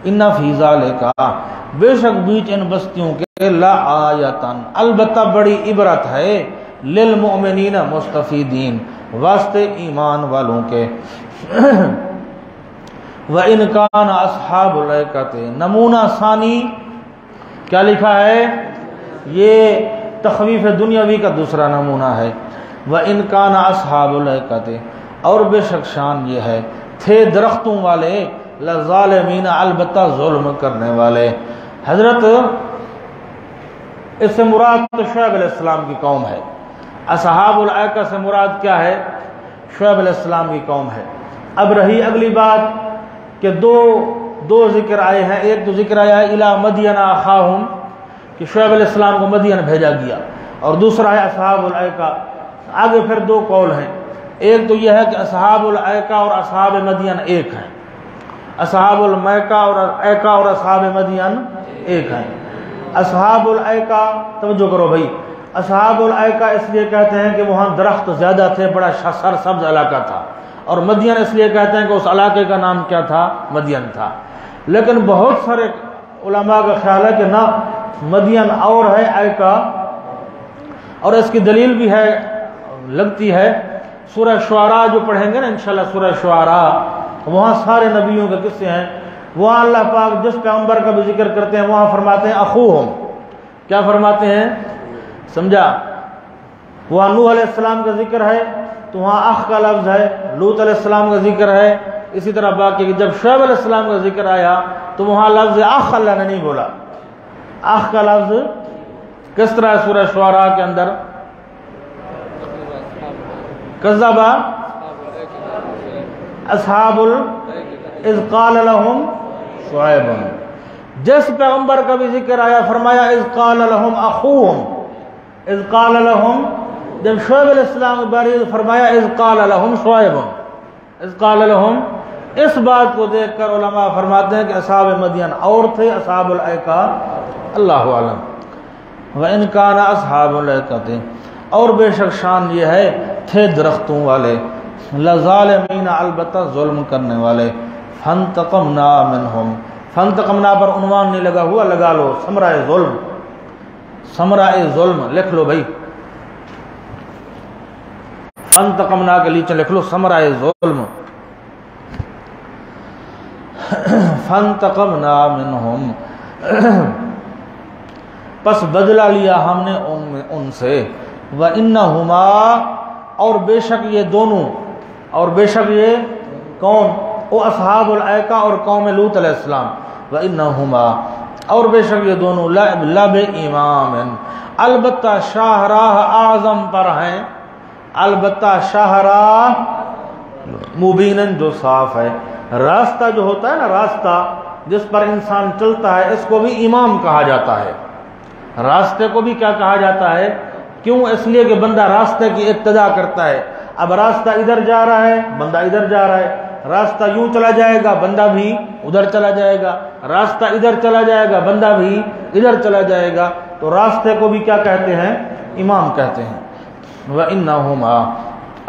ان فی ذالک، بے شک بیچ ان بستیوں کے، لآیتن، البتہ بڑی عبرت ہے، للمؤمنین مستفیدین، واسطے ایمان والوں کے۔ وَإِنْ كَانَ أَصْحَابُ الْأَيْكَةِ، نمونہ ثانی کیا لکھا ہے؟ یہ تخویف دنیاوی کا دوسرا نمونہ ہے۔ وَإِنْ كَانَ أَصْحَابُ الْأَيْكَةِ، اور بے شک شان یہ ہے، تھے درختوں والے، لَظَالِمِينَ، البتہ ظلم کرنے والے۔ حضرت اس سے مراد تو شعیب علیہ السلام کی قوم ہے، اصحاب الایکہ سے مراد کیا ہے؟ شعیب علیہ السلام کی قوم ہے۔ اب رہی اگلی بات کہ دو ذکر آئے ہیں، ایک تو ذکر آیا ہے الی مدین اخاہم، کہ شعیب علیہ السلام کو مدین بھیجا گیا، اور دوسرا ہے اصحاب الایکہ۔ آگے پھر دو قول ہیں، ایک تو یہ ہے کہ اصحاب الایکہ اور اصحاب مدین ایک ہیں، اصحاب الایکہ اور اصحاب مدین ایک ہیں۔ اصحاب الایکہ، توجہ کرو بھائی، اصحاب الایکہ اس لیے کہتے ہیں کہ وہاں درخت زیادہ تھے، بڑا سرسبز علاقہ تھا، اور مدین اس لیے کہتے ہیں کہ اس علاقے کا نام کیا تھا؟ مدین تھا۔ لیکن بہت سارے علماء کا خیال ہے کہ نہ، مدین اور ہے ایکا، اور اس کی دلیل بھی ہے، لگتی ہے سورہ شعراء جو پڑھیں گے نا انشاءاللہ، سورہ شعراء، وہاں سارے نبیوں کے قصے ہیں، وہاں اللہ پاک جس پیغمبر کا بھی ذکر کرتے ہیں وہاں فرماتے ہیں اخوہم، کیا فرماتے ہیں؟ سمجھا؟ وہاں نوح علیہ السلام کا ذکر ہے تو وہاں اخ کا لفظ ہے، لوط علیہ السلام کا ذکر ہے، اسی طرح باقی جب شعیب علیہ السلام کا ذکر آیا تو وہاں لفظ اخ اللہ نے نہیں بولا۔ اخ کا لفظ کس طرح ہے سورہ شعراء کے اندر؟ کذب اصحاب اذ قال لهم شعیب، جس پیغمبر کا بھی ذکر آیا فرمایا اذ قال لهم اخوهم، اذ قال لهم، جب شعیب علیہ السلام کے بارے میں فرمایا اذ قال لهم شعیب، اذ قال لهم، اس بات کو دیکھ کر علماء فرماتے ہیں کہ اصحاب مدین اور تھے، اصحاب الایکہ اللہ اعلم۔ وَإِنْ كَانَ أَصْحَابُ الْأَيْكَةِ، اور بے شک شان یہ ہے تھے درختوں والے، لَظَالِمِينَ، البتہ ظلم کرنے والے، فَانْتَقَمْنَا مِنْهُمْ، فَانْتَقَمْنَا پر عنوان نہیں لگا ہوا، لگا لو ثمرہ ظلم، ثمرہ ظلم لکھ لو بھائی، فَانْتَقَمْنَا کے لیچے لکھ لو ثمرہ ظلم، فَانْتَقَمْنَا مِنْهُمْ، پس بدلہ لیا ہم نے ان سے، وَإِنَّهُمَا، اور بے شک یہ دونوں، اور بے شک یہ کون؟ وہ اصحاب الایکہ اور قوم لوط علیہ السلام، وَإِنَّهُمَا، اور بے شک یہ دونوں، لَبِإِمَامٍ، البتہ شاہراہ اعظم پر ہیں، البتہ شاہراہ مبینن، جو صاف ہے۔ راستہ جو ہوتا ہے نا، راستہ جس پر انسان چلتا ہے، اس کو بھی امام کہا جاتا ہے، راستے کو بھی کیا کہا جاتا ہے؟ کیوں؟ اس لیے کہ بندہ راستے کی ابتدا کرتا ہے، اب راستہ ادھر جا رہا ہے، بندہ ادھر جا رہا ہے، راستہ یوں چلا جائے گا، بندہ بھی ادھر چلا جائے گا، راستہ ادھر چلا جائے گا، بندہ بھی ادھر چلا جائے گا، تو راستے کو بھی کیا کہتے ہیں؟ امام کہتے ہیں۔ وَإِنَّهُمَا،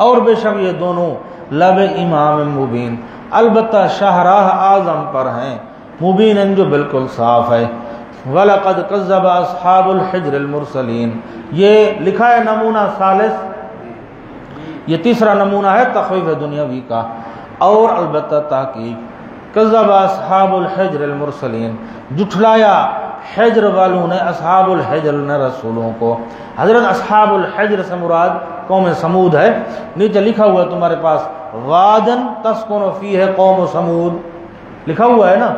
اور بے شک یہ دونوں، لَبِإِمَامٍ مُبِينٍ، البتہ شاہراہ اعظم پر ہیں، مبین جو بالکل صاف ہے۔ وَلَقَدْ كَذَّبَ أَصْحَابُ الْحِجْرِ الْمُرْسَلِينَ، یہ لکھا ہے نمونہ ثالث، یہ تیسرا نمونہ ہے تخویف دنیاوی کا، اور البتہ تحقیق، کذب اصحاب الحجر المرسلین، جھٹلایا حجر والوں نے، اصحاب الحجر نے رسولوں کو۔ حضرت اصحاب الحجر سے مراد قوم سمود ہے، نیچے لکھا ہوا ہے تمہارے پاس، وادن تسکن فیہ قوم سمود، لکھا ہوا ہے نا،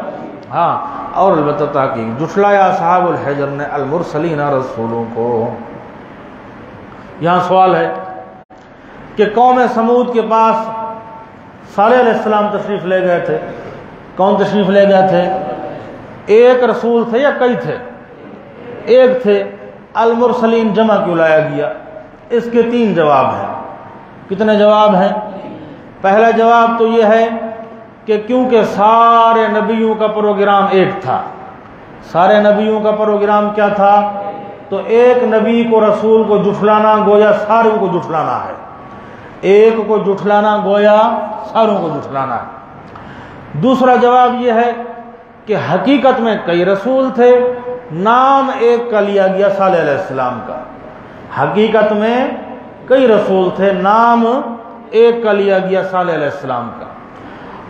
ہاں، اور البتہ تحقیق جھٹلایا اصحاب الحجر نے المرسلین، رسولوں کو۔ یہاں سوال ہے کہ قوم سمود کے پاس صالح علیہ السلام تشریف لے گئے تھے، کون تشریف لے گئے تھے؟ ایک رسول تھے یا کئی تھے؟ ایک تھے۔ المرسلین جمع کیوں لایا گیا؟ اس کے 3 جواب ہیں۔ کتنے جواب ہیں؟ پہلا جواب تو یہ ہے کہ کیونکہ سارے نبیوں کا پروگرام ایک تھا۔ سارے نبیوں کا پروگرام کیا تھا؟ تو ایک نبی کو، رسول کو جھٹلانا گویا ساروں کو جھٹلانا ہے۔ ایک کو جھٹلانا گویا ساروں کو جھٹلانا ہے۔ دوسرا جواب یہ ہے کہ حقیقت میں کئی رسول تھے، نام ایک کا لیا گیا صالح علیہ السلام کا۔ حقیقت میں کئی رسول تھے، نام ایک کا لیا گیا صالح علیہ السلام کا۔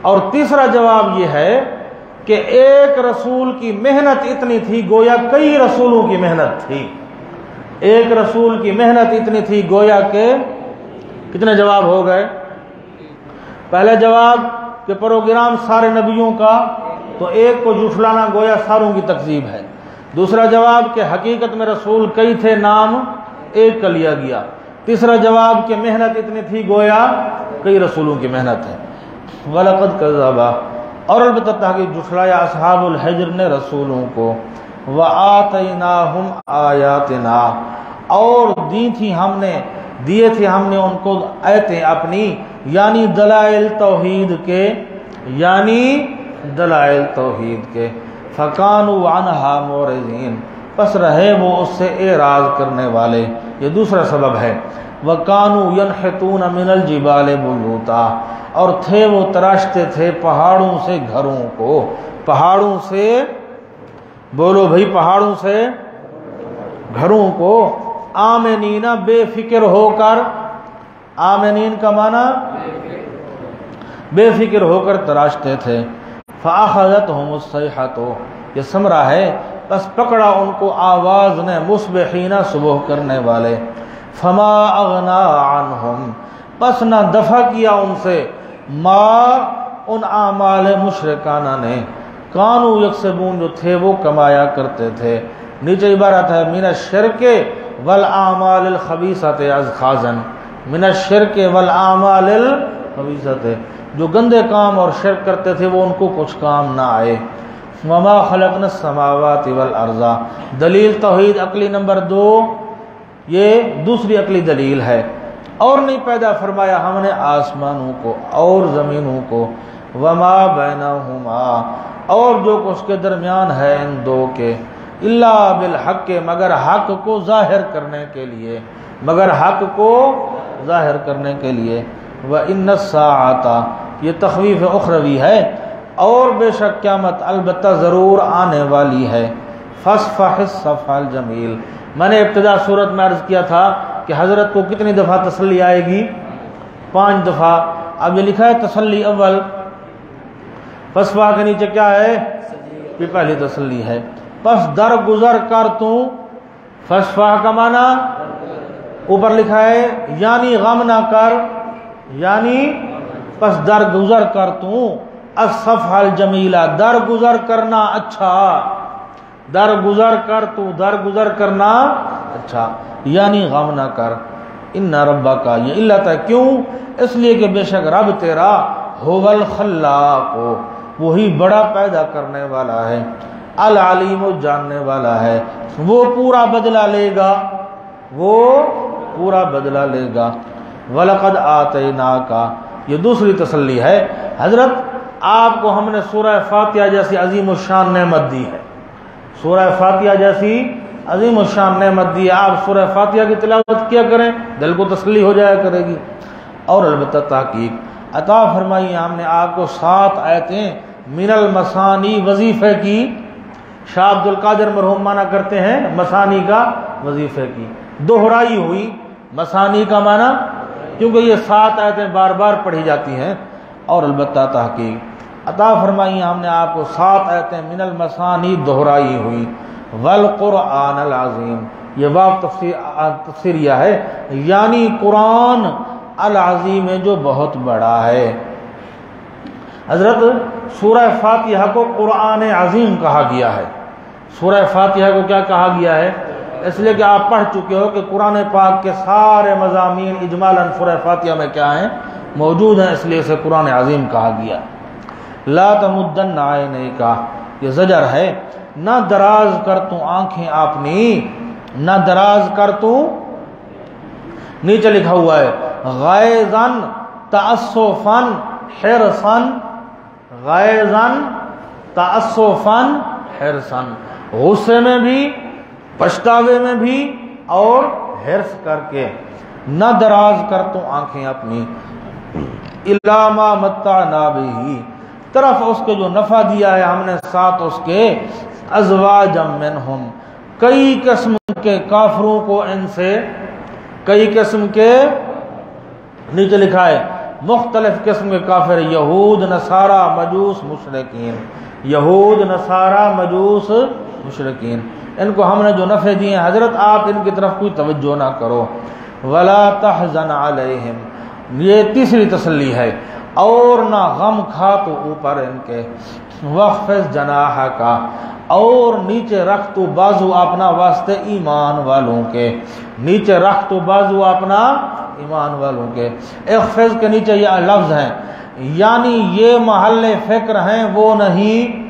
اور تیسرا جواب یہ ہے کہ ایک رسول کی محنت اتنی تھی گویا کئی رسولوں کی محنت تھی۔ ایک رسول کی محنت اتنی تھی گویا کہ کتنے جواب ہو گئے؟ پہلا جواب کہ پروگرام سارے نبیوں کا، تو ایک کو جھٹلانا گویا ساروں کی تکذیب ہے۔ دوسرا جواب کہ حقیقت میں رسول کئی تھے، نام ایک کا لیا گیا۔ تیسرا جواب کہ محنت اتنی تھی گویا کئی رسولوں کی محنت ہے۔ وَلَقَدْ كَذَّبَ، اور البتہ تحقیق جھٹلایا اصحاب الحجر نے رسولوں کو، وَآتَيْنَاهُمْ آيَاتِنَا، اور دیے تھے ہم نے ان کو آیتیں اپنی، یعنی دلائل توحید کے، فَكَانُوا عَنْهَا مُعْرِضِينَ، پس رہے وہ اس سے اعراض کرنے والے۔ یہ دوسرا سبب ہے۔ وَكَانُوا يَنْحِتُونَ مِنَ الْجِبَالِ بُيُوتًا، اور تھے وہ تراشتے تھے پہاڑوں سے گھروں کو۔ پہاڑوں سے، بولو بھائی، پہاڑوں سے گھروں کو، آمنین، بے فکر ہو کر۔ آمنین کا معنی بے فکر ہو کر تراشتے تھے۔ فَأَخَذَتْهُمُ الصَّيْحَةُ، یہ ثمرہ ہے، بس پکڑا ان کو آواز نے، مصبحین، صبح کرنے والے۔ فَمَا أَغْنَى عَنْهُمْ، پس نہ دفع کیا ان سے، ما ان اعمال مشرکانہ نے، کانو یکسبون، جو تھے وہ کمایا کرتے تھے۔ نیچے عبارت ہے من الشرک والاعمال الخبیثۃ اذخاذا، من الشرک والاعمال الخبیثۃ، جو گندے کام اور شرک کرتے تھے وہ ان کو کچھ کام نہ آئے۔ وما خلقنا السماوات والارض، دلیل توحید عقلی نمبر 2، یہ دوسری عقلی دلیل ہے۔ اور نہیں پیدا فرمایا ہم نے آسمانوں کو اور زمینوں کو، وما بینہما، اور جو کچھ کے درمیان ہے ان دو کے، الا بالحق، مگر حق کو ظاہر کرنے کے لیے، مگر حق کو ظاہر کرنے کے لیے۔ وَإِنَّ السَّاعَةَ، یہ تخویف اخروی ہے، اور بے شک قیامت البتہ ضرور آنے والی ہے۔ فَاصْفَحِ الصَّفْحَ الْجَمِيلَ، میں نے ابتدا صورت میں عرض کیا تھا کہ حضرت کو کتنی دفعہ تسلی آئے گی؟ 5 دفعہ۔ اب یہ لکھا ہے تسلی اول، فَاصْفَحَ کے نیچے کیا ہے؟ یہ پہلی تسلی ہے۔ پس درگزر کر تو، فَاصْفَحَ کا معنی اوپر لکھا ہے یعنی غم نہ کر، یعنی پس درگزر کر تو، الصفح الجمیلہ، درگزر کرنا اچھا، درگزر کر تو، درگزر کرنا اچھا، یعنی غم نہ کر۔ ان ربک، یہ علت ہے، کیوں؟ اس لیے کہ بے شک رب تیرا هو الخلاق، وہی بڑا پیدا کرنے والا ہے، العلیم، جاننے والا ہے، وہ پورا بدلہ لے گا، وہ پورا بدلہ لے گا۔ وَلَقَدْ آتَيْنَاكَ، یہ دوسری تسلی ہے، حضرت آپ کو ہم نے سورہ فاتحہ جیسی عظیم الشان نعمت دی ہے، سورہ فاتحہ جیسی عظیم الشان نعمت دی ہے۔ آپ سورہ فاتحہ کی تلاوت کیا کریں، دل کو تسلی ہو جایا کرے گی۔ اور البتہ تحقیق عطا فرمائی ہم نے آپ کو 7 آیتیں من المثانی، وظیفے کی، شاہ عبد القادر مرحوم معنی کرتے ہیں مثانی کا وظیفے کی، دہرائی ہوئی مثانی کا معنی، کیونکہ یہ 7 آیتیں بار بار پڑھی جاتی ہیں۔ اور البتہ تحقیق عطا فرمائی ہم نے آپ کو 7 آیتیں من المثانی، دہرائی ہوئی، والقرآن العظیم، یہ واو تفسیریہ ہے، یعنی قرآن العظیم ہے جو بہت بڑا ہے۔ حضرت سورہ فاتحہ کو قرآن عظیم کہا گیا ہے۔ سورہ فاتحہ کو کیا کہا گیا ہے؟ اس لیے کہ آپ پڑھ چکے ہو کہ قرآن پاک کے سارے مضامین اجمالاً سورہ فاتحہ میں کیا ہیں؟ موجود ہیں، اس لیے اسے قرآن عظیم کہا گیا۔ لا تمدن عینیک، یہ زجر ہے. نہ دراز کر تو آنکھیں اپنی، نہ دراز کر تو، نیچے لکھا ہوا ہے غائزن تعسفن حرصن، غائزن تعسفن حرصن، غصے میں بھی، پچھتاوے میں بھی اور حرص کر کے. نہ دراز کر تو آنکھیں اپنی الا ما متعنا به، طرف اس کے جو نفع دیا ہے ہم نے ساتھ اس کے، ازواجا منہم، کئی قسم کے کافروں کو ان سے، کئی قسم کے، نیچے لکھا ہے مختلف قسم کے کافر، یہود نصارہ مجوس مشرکین، یہود نصارہ مجوس مشرکین، ان کو ہم نے جو نفع دیے ہیں حضرت آپ ان کی طرف کوئی توجہ نہ کرو. ولا تحزن علیہم، یہ تیسری تسلی ہے، اور نہ غم کھا تو اوپر ان کے. واخفض جناحک، اور نیچے رکھ تو بازو اپنا واسطے ایمان والوں کے، نیچے رکھ تو بازو اپنا ایمان والوں کے. اخفض کے نیچے یہ لفظ ہیں، یعنی یہ محل فکر ہیں وہ نہیں،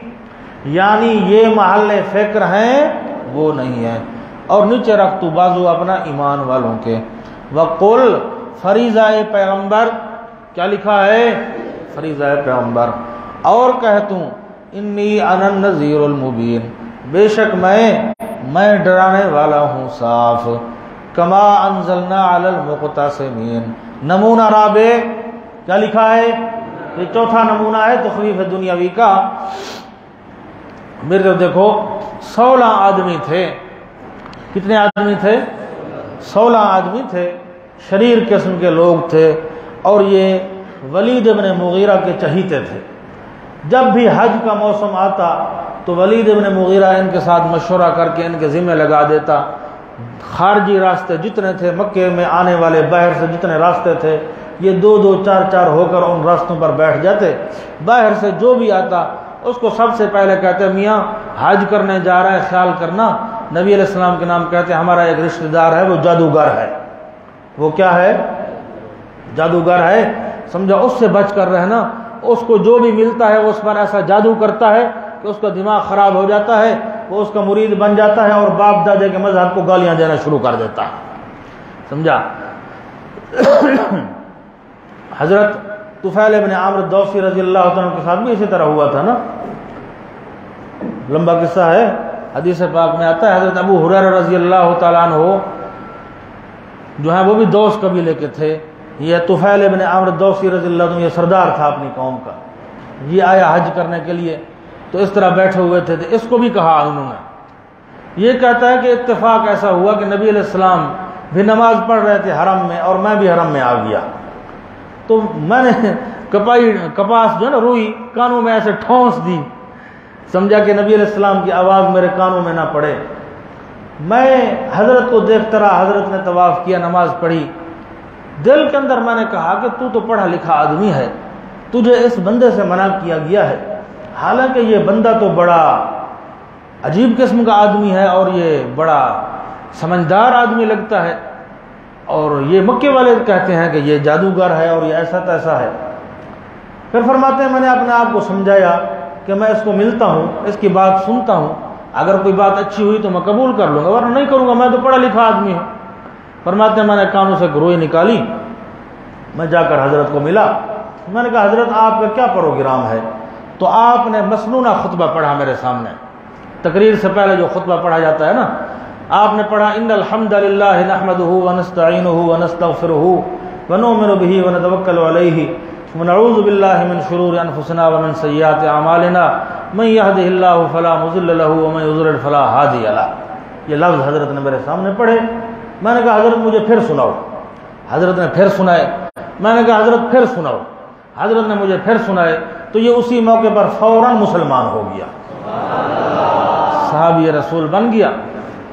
یعنی یہ محل فکر ہیں وہ نہیں ہے. اور نیچے رکھ تو بازو اپنا ایمان والوں کے. وقل، فریضہ پیغمبر، کیا لکھا ہے؟ فریضہ پیغمبر. اور کہتوں انی انا النذیر المبین، بے شک میں ڈرانے والا ہوں صاف. کما انزلنا علی المقتسمین، نمونہ رابع، کیا لکھا ہے؟ یہ چوتھا نمونہ ہے تخویف دنیاوی کا. میرے دیکھو 16 آدمی تھے. کتنے آدمی تھے؟ 16 آدمی تھے، شریر قسم کے لوگ تھے، اور یہ ولید ابن مغیرہ کے چہیتے تھے. جب بھی حج کا موسم آتا تو ولید ابن مغیرہ ان کے ساتھ مشورہ کر کے ان کے ذمہ لگا دیتا. خارجی راستے جتنے تھے، مکے میں آنے والے باہر سے جتنے راستے تھے، یہ 2-2 4-4 ہو کر ان راستوں پر بیٹھ جاتے. باہر سے جو بھی آتا اس کو سب سے پہلے کہتے میاں حج کرنے جا رہا ہے، خیال کرنا. نبی علیہ السلام کے نام کہتے ہمارا ایک رشتہ دار ہے، وہ جادوگر ہے. وہ کیا ہے؟ جادوگر ہے. سمجھا؟ اس سے بچ کر رہنا. اس کو جو بھی ملتا ہے وہ اس پر ایسا جادو کرتا ہے کہ اس کا دماغ خراب ہو جاتا ہے، وہ اس کا مرید بن جاتا ہے اور باپ دادے کے مذہب کو گالیاں دینا شروع کر دیتا ہے. سمجھا؟ حضرت طفیل ابن عامر الدوسی رضی اللہ عنہ کے ساتھ بھی اسی طرح ہوا تھا نا. لمبا قصہ ہے، حدیث پاک میں آتا ہے. حضرت ابو ہریرہ رضی اللہ تعالیٰ عنہ جو ہیں وہ بھی دوس قبیلے کے تھے. یہ طفیل ابن عامر الدوسی رضی اللہ عنہ یہ سردار تھا اپنی قوم کا. یہ آیا حج کرنے کے لیے تو اس طرح بیٹھے ہوئے تھے. اس کو بھی کہا انہوں نے. یہ کہتا ہے کہ اتفاق ایسا ہوا کہ نبی علیہ السلام بھی نماز پڑھ رہے تھے حرم میں اور میں بھی حرم میں آ گیا. تو میں نے کپاس جو ہے نا روئی کانوں میں ایسے ٹھونس دی. سمجھا کہ نبی علیہ السلام کی آواز میرے کانوں میں نہ پڑے. میں حضرت کو دیکھتا رہا. حضرت نے طواف کیا، نماز پڑھی. دل کے اندر میں نے کہا کہ تو پڑھا لکھا آدمی ہے، تجھے اس بندے سے منع کیا گیا ہے. حالانکہ یہ بندہ تو بڑا عجیب قسم کا آدمی ہے اور یہ بڑا سمجھدار آدمی لگتا ہے، اور یہ مکے والے کہتے ہیں کہ یہ جادوگر ہے اور یہ ایسا تیسا ہے. پھر فرماتے ہیں میں نے اپنے آپ کو سمجھایا کہ میں اس کو ملتا ہوں، اس کی بات سنتا ہوں، اگر کوئی بات اچھی ہوئی تو میں قبول کر لوں گا ورنہ نہیں کروں گا، میں تو پڑھا لکھا آدمی ہوں. فرماتے ہیں میں نے کانوں سے گروئی نکالی، میں جا کر حضرت کو ملا. میں نے کہا حضرت آپ کا کیا پروگرام ہے؟ تو آپ نے مسنونہ خطبہ پڑھا میرے سامنے. تقریر سے پہلے جو خطبہ پڑھا جاتا ہے نا، آپ نے پڑھا ان الحمد للہ نحمدہ ونستعینہ ونستغفرہ ونؤمن بہ ونتوکل علیہ ونعوذ باللہ من شرور انفسنا ومن سیئات اعمالنا من یہدہ اللہ فلا مضل لہ ومن یضلل فلا ہادی لہ. یہ لفظ حضرت نے میرے سامنے پڑھے. میں نے کہا حضرت مجھے پھر سناؤ. حضرت نے پھر سنائے. میں نے کہا حضرت پھر سناؤ. حضرت نے مجھے پھر سنائے تو یہ اسی موقع پر فوراً مسلمان ہو گیا، صحابی رسول بن گیا.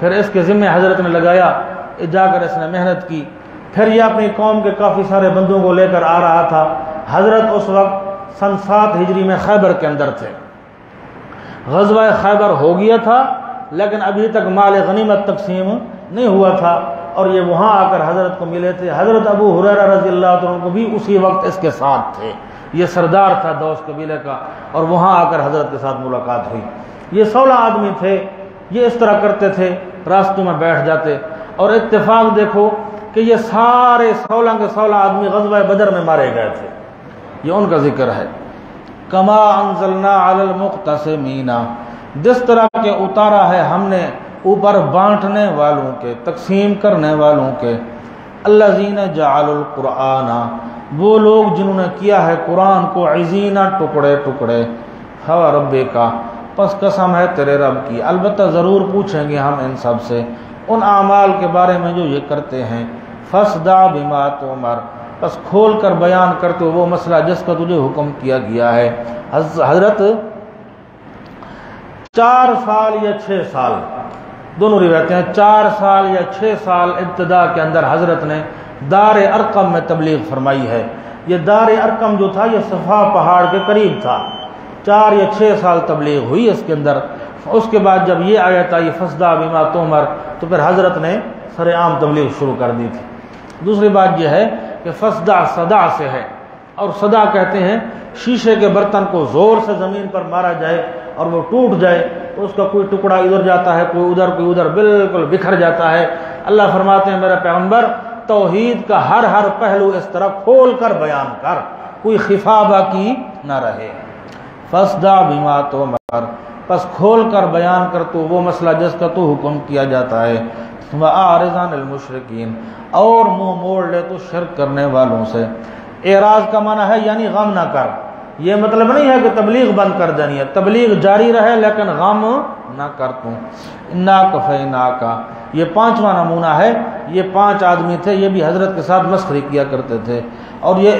پھر اس کے ذمہ حضرت نے لگایا، جا کر اس نے محنت کی. پھر یہ اپنی قوم کے کافی سارے بندوں کو لے کر آ رہا تھا. حضرت اس وقت سن 7 ہجری میں خیبر کے اندر تھے. غزوہ خیبر ہو گیا تھا لیکن ابھی تک مال غنیمت تقسیم نہیں ہوا تھا، اور یہ وہاں آ کر حضرت کو ملے تھے. حضرت ابو ہریرہ رضی اللہ عنہ کو بھی اسی وقت اس کے ساتھ تھے. یہ سردار تھا دوس قبیلے کا، اور وہاں آ کر حضرت کے ساتھ ملاقات ہوئی. یہ 16 آدمی تھے، یہ اس طرح کرتے تھے، راستوں میں بیٹھ جاتے، اور اتفاق دیکھو کہ یہ سارے 16 کے 16 آدمی غزوہ بدر میں مارے گئے تھے، یہ ان کا ذکر ہے۔ کما انزلنا علی المقتسمین، جس طرح کے اتارا ہے ہم نے اوپر بانٹنے والوں کے، تقسیم کرنے والوں کے، الذین جعلوا القرآن، وہ لوگ جنہوں نے کیا ہے قرآن کو عزینہ ٹکڑے ٹکڑے، ربک، پس قسم ہے تیرے رب کی، البتہ ضرور پوچھیں گے ہم ان سب سے ان اعمال کے بارے میں جو یہ کرتے ہیں، فاصدع بما تؤمر، پس کھول کر بیان کرتے ہو وہ مسئلہ جس کا تجھے حکم کیا گیا ہے۔ حضرت 4 سال یا 6 سال، دونوں روایتیں ہیں، 4 سال یا 6 سال ابتدا کے اندر حضرت نے دار ارقم میں تبلیغ فرمائی ہے۔ یہ دار ارقم جو تھا یہ صفا پہاڑ کے قریب تھا، 4 یا 6 سال تبلیغ ہوئی اس کے اندر۔ اس کے بعد جب یہ آیت آئی فاصدع بما تؤمر، تو پھر حضرت نے سر عام تبلیغ شروع کر دی تھی۔ دوسری بات یہ ہے کہ فاصدع صدع سے ہے، اور صدع کہتے ہیں شیشے کے برتن کو زور سے زمین پر مارا جائے اور وہ ٹوٹ جائے تو اس کا کوئی ٹکڑا ادھر جاتا ہے، کوئی ادھر بالکل بکھر جاتا ہے۔ اللہ فرماتے ہیں میرے پیغمبر توحید کا ہر پہلو اس طرح کھول کر بیان کر، کوئی خفا باقی نہ رہے۔ فاصدع بما تؤمر، پس کھول کر بیان کر تو وہ مسئلہ جس کا تو حکم کیا جاتا ہے۔ وَأَعْرِضْ عَنِ الْمُشْرِكِينَ، اور منہ موڑ لے تو شرک کرنے والوں سے۔ اعراض کا معنی ہے یعنی غم نہ کر، یہ مطلب نہیں ہے کہ تبلیغ بند کر دینی ہے، تبلیغ جاری رہے لیکن غم نہ کر تو۔ اِنَّا كَفَيْنَاكَ، یہ 5واں نمونہ ہے۔ یہ 5 آدمی تھے، یہ بھی حضرت کے ساتھ مسخری کیا کرتے تھے، اور یہ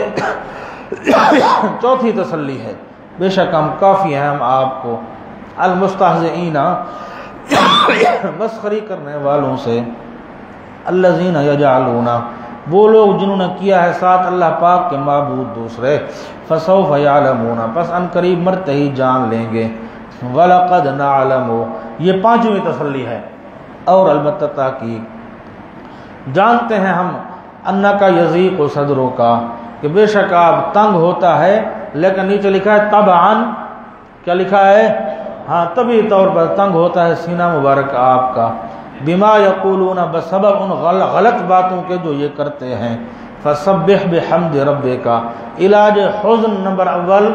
4تھی تسلی ہے، بے شک ہم کافی ہیں ہم آپ کو، المستہزئین، مسخری کرنے والوں سے، الذین یجعلون، وہ لوگ جنہوں نے کیا ہے ساتھ اللہ پاک کے معبود دوسرے، فسوف یعلمون، پس ان قریب مرتے ہی جان لیں گے، وَلَقَدْ نَعْلَمُ، یہ 5ویں تسلی ہے، اور البتہ تحقیق جانتے ہیں ہم، انک یضیق صدرک، کہ بے شک آپ تنگ ہوتا ہے، لیکن نیچے لکھا ہے طبعاً، کیا لکھا ہے؟ ہاں طبعی طور پر تنگ ہوتا ہے سینہ مبارک آپ کا، بما یقولون، بسبب ان غلط باتوں کے جو یہ کرتے ہیں، فسبح بحمد ربک، علاج حزن نمبر اول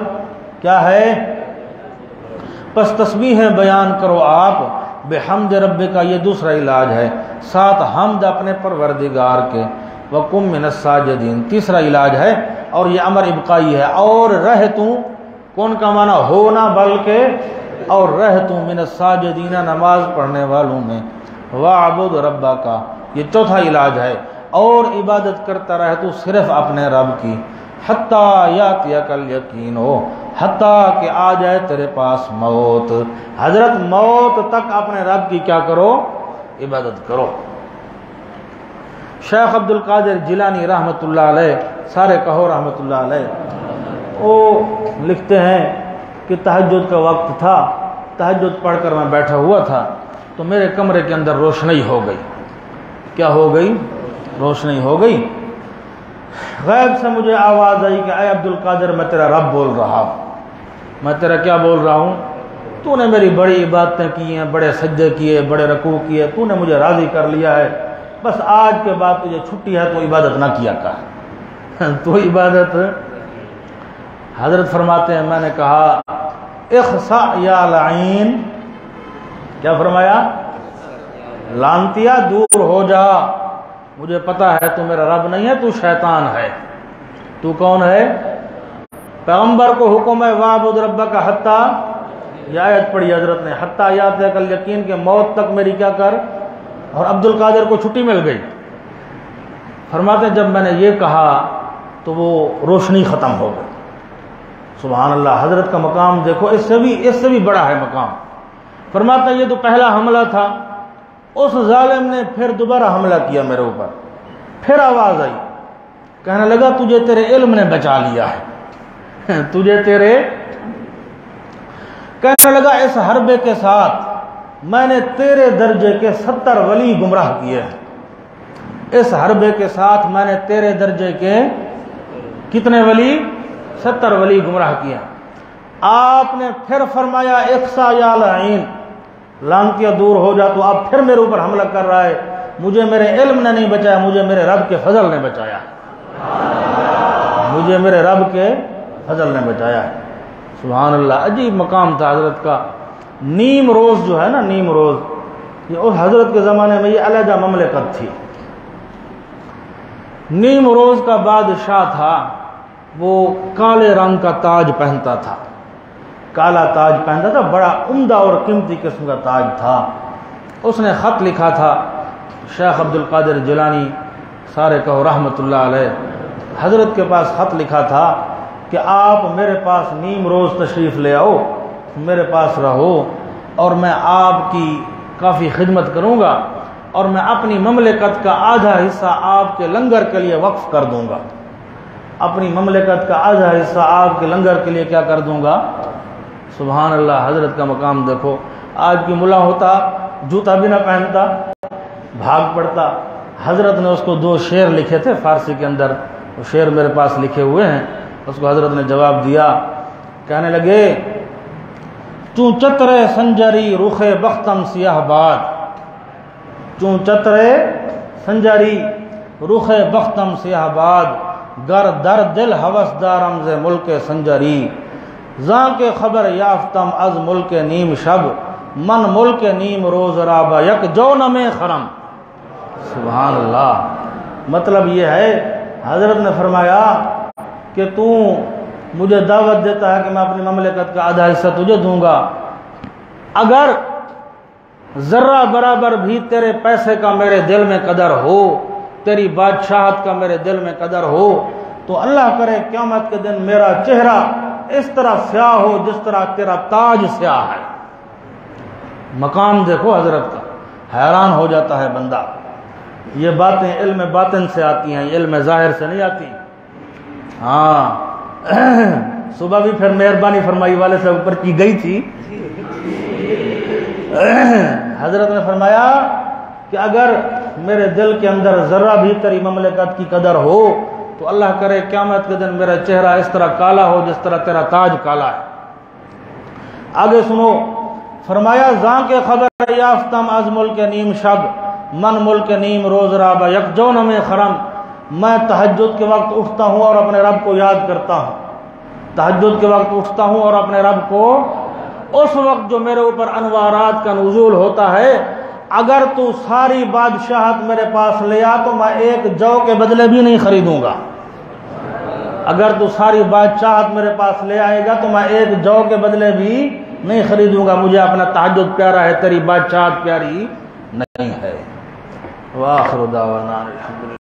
کیا ہے؟ پس تسبیح بیان کرو آپ، بحمد ربک، یہ دوسرا علاج ہے، ساتھ حمد اپنے پروردگار کے، وَقُم مِّنَ السَّاجِدِينَ تیسرا علاج ہے، اور یہ امر ابقائی ہے، اور رہ تو، کون کا معنی ہونا بلکہ، اور رہ تو من الساجدین، نماز پڑھنے والوں میں، وَعْبُدْ رَبَّكَ، یہ چوتھا علاج ہے، اور عبادت کرتا رہ تو صرف اپنے رب کی، حتیٰ یاتیک الیقین، حتیٰ کہ آ جائے تیرے پاس موت۔ حضرت موت تک اپنے رب کی کیا کرو؟ عبادت کرو۔ شیخ عبد القادر جیلانی رحمۃ اللہ علیہ، سارے کہو رحمۃ اللہ علیہ، وہ لکھتے ہیں کہ تہجد کا وقت تھا، تہجد پڑھ کر میں بیٹھا ہوا تھا تو میرے کمرے کے اندر روشنی ہو گئی۔ کیا ہو گئی؟ روشنی ہو گئی۔ غیب سے مجھے آواز آئی کہ اے عبد القادر، میں تیرا رب بول رہا ہوں۔ میں تیرا کیا بول رہا ہوں؟ تو نے میری بڑی عبادتیں کی ہیں، بڑے سجدے کیے، بڑے رکوع کیے، تو نے مجھے راضی کر لیا ہے، بس آج کے بعد تجھے چھٹی ہے، تو عبادت نہ کیا کر، تو عبادت۔ حضرت فرماتے ہیں میں نے کہا اخسا یا لعین، کیا فرمایا؟ لعنتیا دور ہو جا، مجھے پتا ہے تو میرا رب نہیں ہے، تو شیطان ہے۔ تو کون ہے؟ پیغمبر کو حکم ہے وَعْبُدْ رَبَّكَ حَتَّى، یہ آیت پڑھی حضرت نے، حَتَّى یاتیک الیقین، کہ موت تک میری کیا کر، اور عبد القادر کو چھٹی مل گئی۔ فرماتے ہیں جب میں نے یہ کہا تو وہ روشنی ختم ہو گئی۔ سبحان اللہ، حضرت کا مقام دیکھو، اس سے بھی بڑا ہے مقام۔ فرماتے ہیں یہ تو پہلا حملہ تھا، اس ظالم نے پھر دوبارہ حملہ کیا میرے اوپر، پھر آواز آئی، کہنے لگا تجھے تیرے علم نے بچا لیا ہے، تجھے تیرے، کہنے لگا اس حربے کے ساتھ میں نے تیرے درجے کے 70 ولی گمراہ کیے ہیں، اس حربے کے ساتھ میں نے تیرے درجے کے کتنے ولی؟ 70 ولی گمراہ کیا۔ آپ نے پھر فرمایا اخسا یا لعین، لعنتیاں دور ہو جا، تو آپ پھر میرے اوپر حملہ کر رہا ہے۔ مجھے میرے علم نے نہیں بچایا، مجھے میرے رب کے فضل نے بچایا ہے، مجھے میرے رب کے فضل نے بچایا ہے۔ سبحان اللہ، عجیب مقام تھا حضرت کا۔ نیم روز جو ہے نا، نیم روز، یہ اس حضرت کے زمانے میں یہ علیحدہ مملکت تھی۔ نیم روز کا بادشاہ تھا، وہ کالے رنگ کا تاج پہنتا تھا، کالا تاج پہنتا تھا، بڑا عمدہ اور قیمتی قسم کا تاج تھا۔ اس نے خط لکھا تھا، شیخ عبد القادر جیلانی سارے کہو رحمۃ اللہ علیہ، حضرت کے پاس خط لکھا تھا کہ آپ میرے پاس نیم روز تشریف لے آؤ، میرے پاس رہو، اور میں آپ کی کافی خدمت کروں گا، اور میں اپنی مملکت کا آدھا حصہ آپ کے لنگر کے لیے وقف کر دوں گا، اپنی مملکت کا آدھا حصہ آپ کے لنگر کے لیے کیا کر دوں گا۔ سبحان اللہ، حضرت کا مقام دیکھو۔ آج کی ملا ہوتا جوتا بھی نہ پہنتا، بھاگ پڑتا۔ حضرت نے اس کو 2 شعر لکھے تھے فارسی کے اندر، وہ شعر میرے پاس لکھے ہوئے ہیں۔ اس کو حضرت نے جواب دیا، کہنے لگے چوں چترے سنجری رخ بختم سیاہ باد، چوں چترے سنجری رخ بختم سیاہ باد، گر در دل ہوس دارم ز ملک سنجری، زاں کے خبر یافتم از ملک نیم شب، من ملک نیم روز رابا یک جو نمے خرم۔ سبحان اللہ، مطلب یہ ہے حضرت نے فرمایا کہ تو مجھے دعوت دیتا ہے کہ میں اپنی مملکت کا آدھا حصہ تجھے دوں گا، اگر ذرہ برابر بھی تیرے پیسے کا میرے دل میں قدر ہو، تیری بادشاہت کا میرے دل میں قدر ہو، تو اللہ کرے قیامت کے دن میرا چہرہ اس طرح سیاہ ہو جس طرح تیرا تاج سیاہ ہے۔ مقام دیکھو حضرت کا، حیران ہو جاتا ہے بندہ۔ یہ باتیں علم باطن سے آتی ہیں، علم ظاہر سے نہیں آتی۔ ہاں، صبح بھی پھر مہربانی فرمائی والے سے اوپر کی گئی تھی، حضرت نے فرمایا کہ اگر میرے دل کے اندر ذرہ بھی تیری مملکت کی قدر ہو تو اللہ کرے قیامت کے دن میرا چہرہ اس طرح کالا ہو جس طرح تیرا تاج کالا ہے۔ آگے سنو، فرمایا زاں کے خبر یافتم از ملک نیم شب، من ملک نیم روز رابا یک جو نمے خرم، میں تہجد کے وقت اٹھتا ہوں اور اپنے رب کو یاد کرتا ہوں، تہجد کے وقت اٹھتا ہوں اور اپنے رب کو، اس وقت جو میرے اوپر انوارات کا نزول ہوتا ہے، اگر تو ساری بادشاہت میرے پاس لے آ تو میں ایک جو کے بدلے بھی نہیں خریدوں گا، اگر تو ساری بادشاہت میرے پاس لے آئے گا تو میں ایک جو کے بدلے بھی نہیں خریدوں گا، مجھے اپنا تہجد پیارا ہے، تیری بادشاہت پیاری نہیں ہے۔ وآخر دعوانا الحمدللہ۔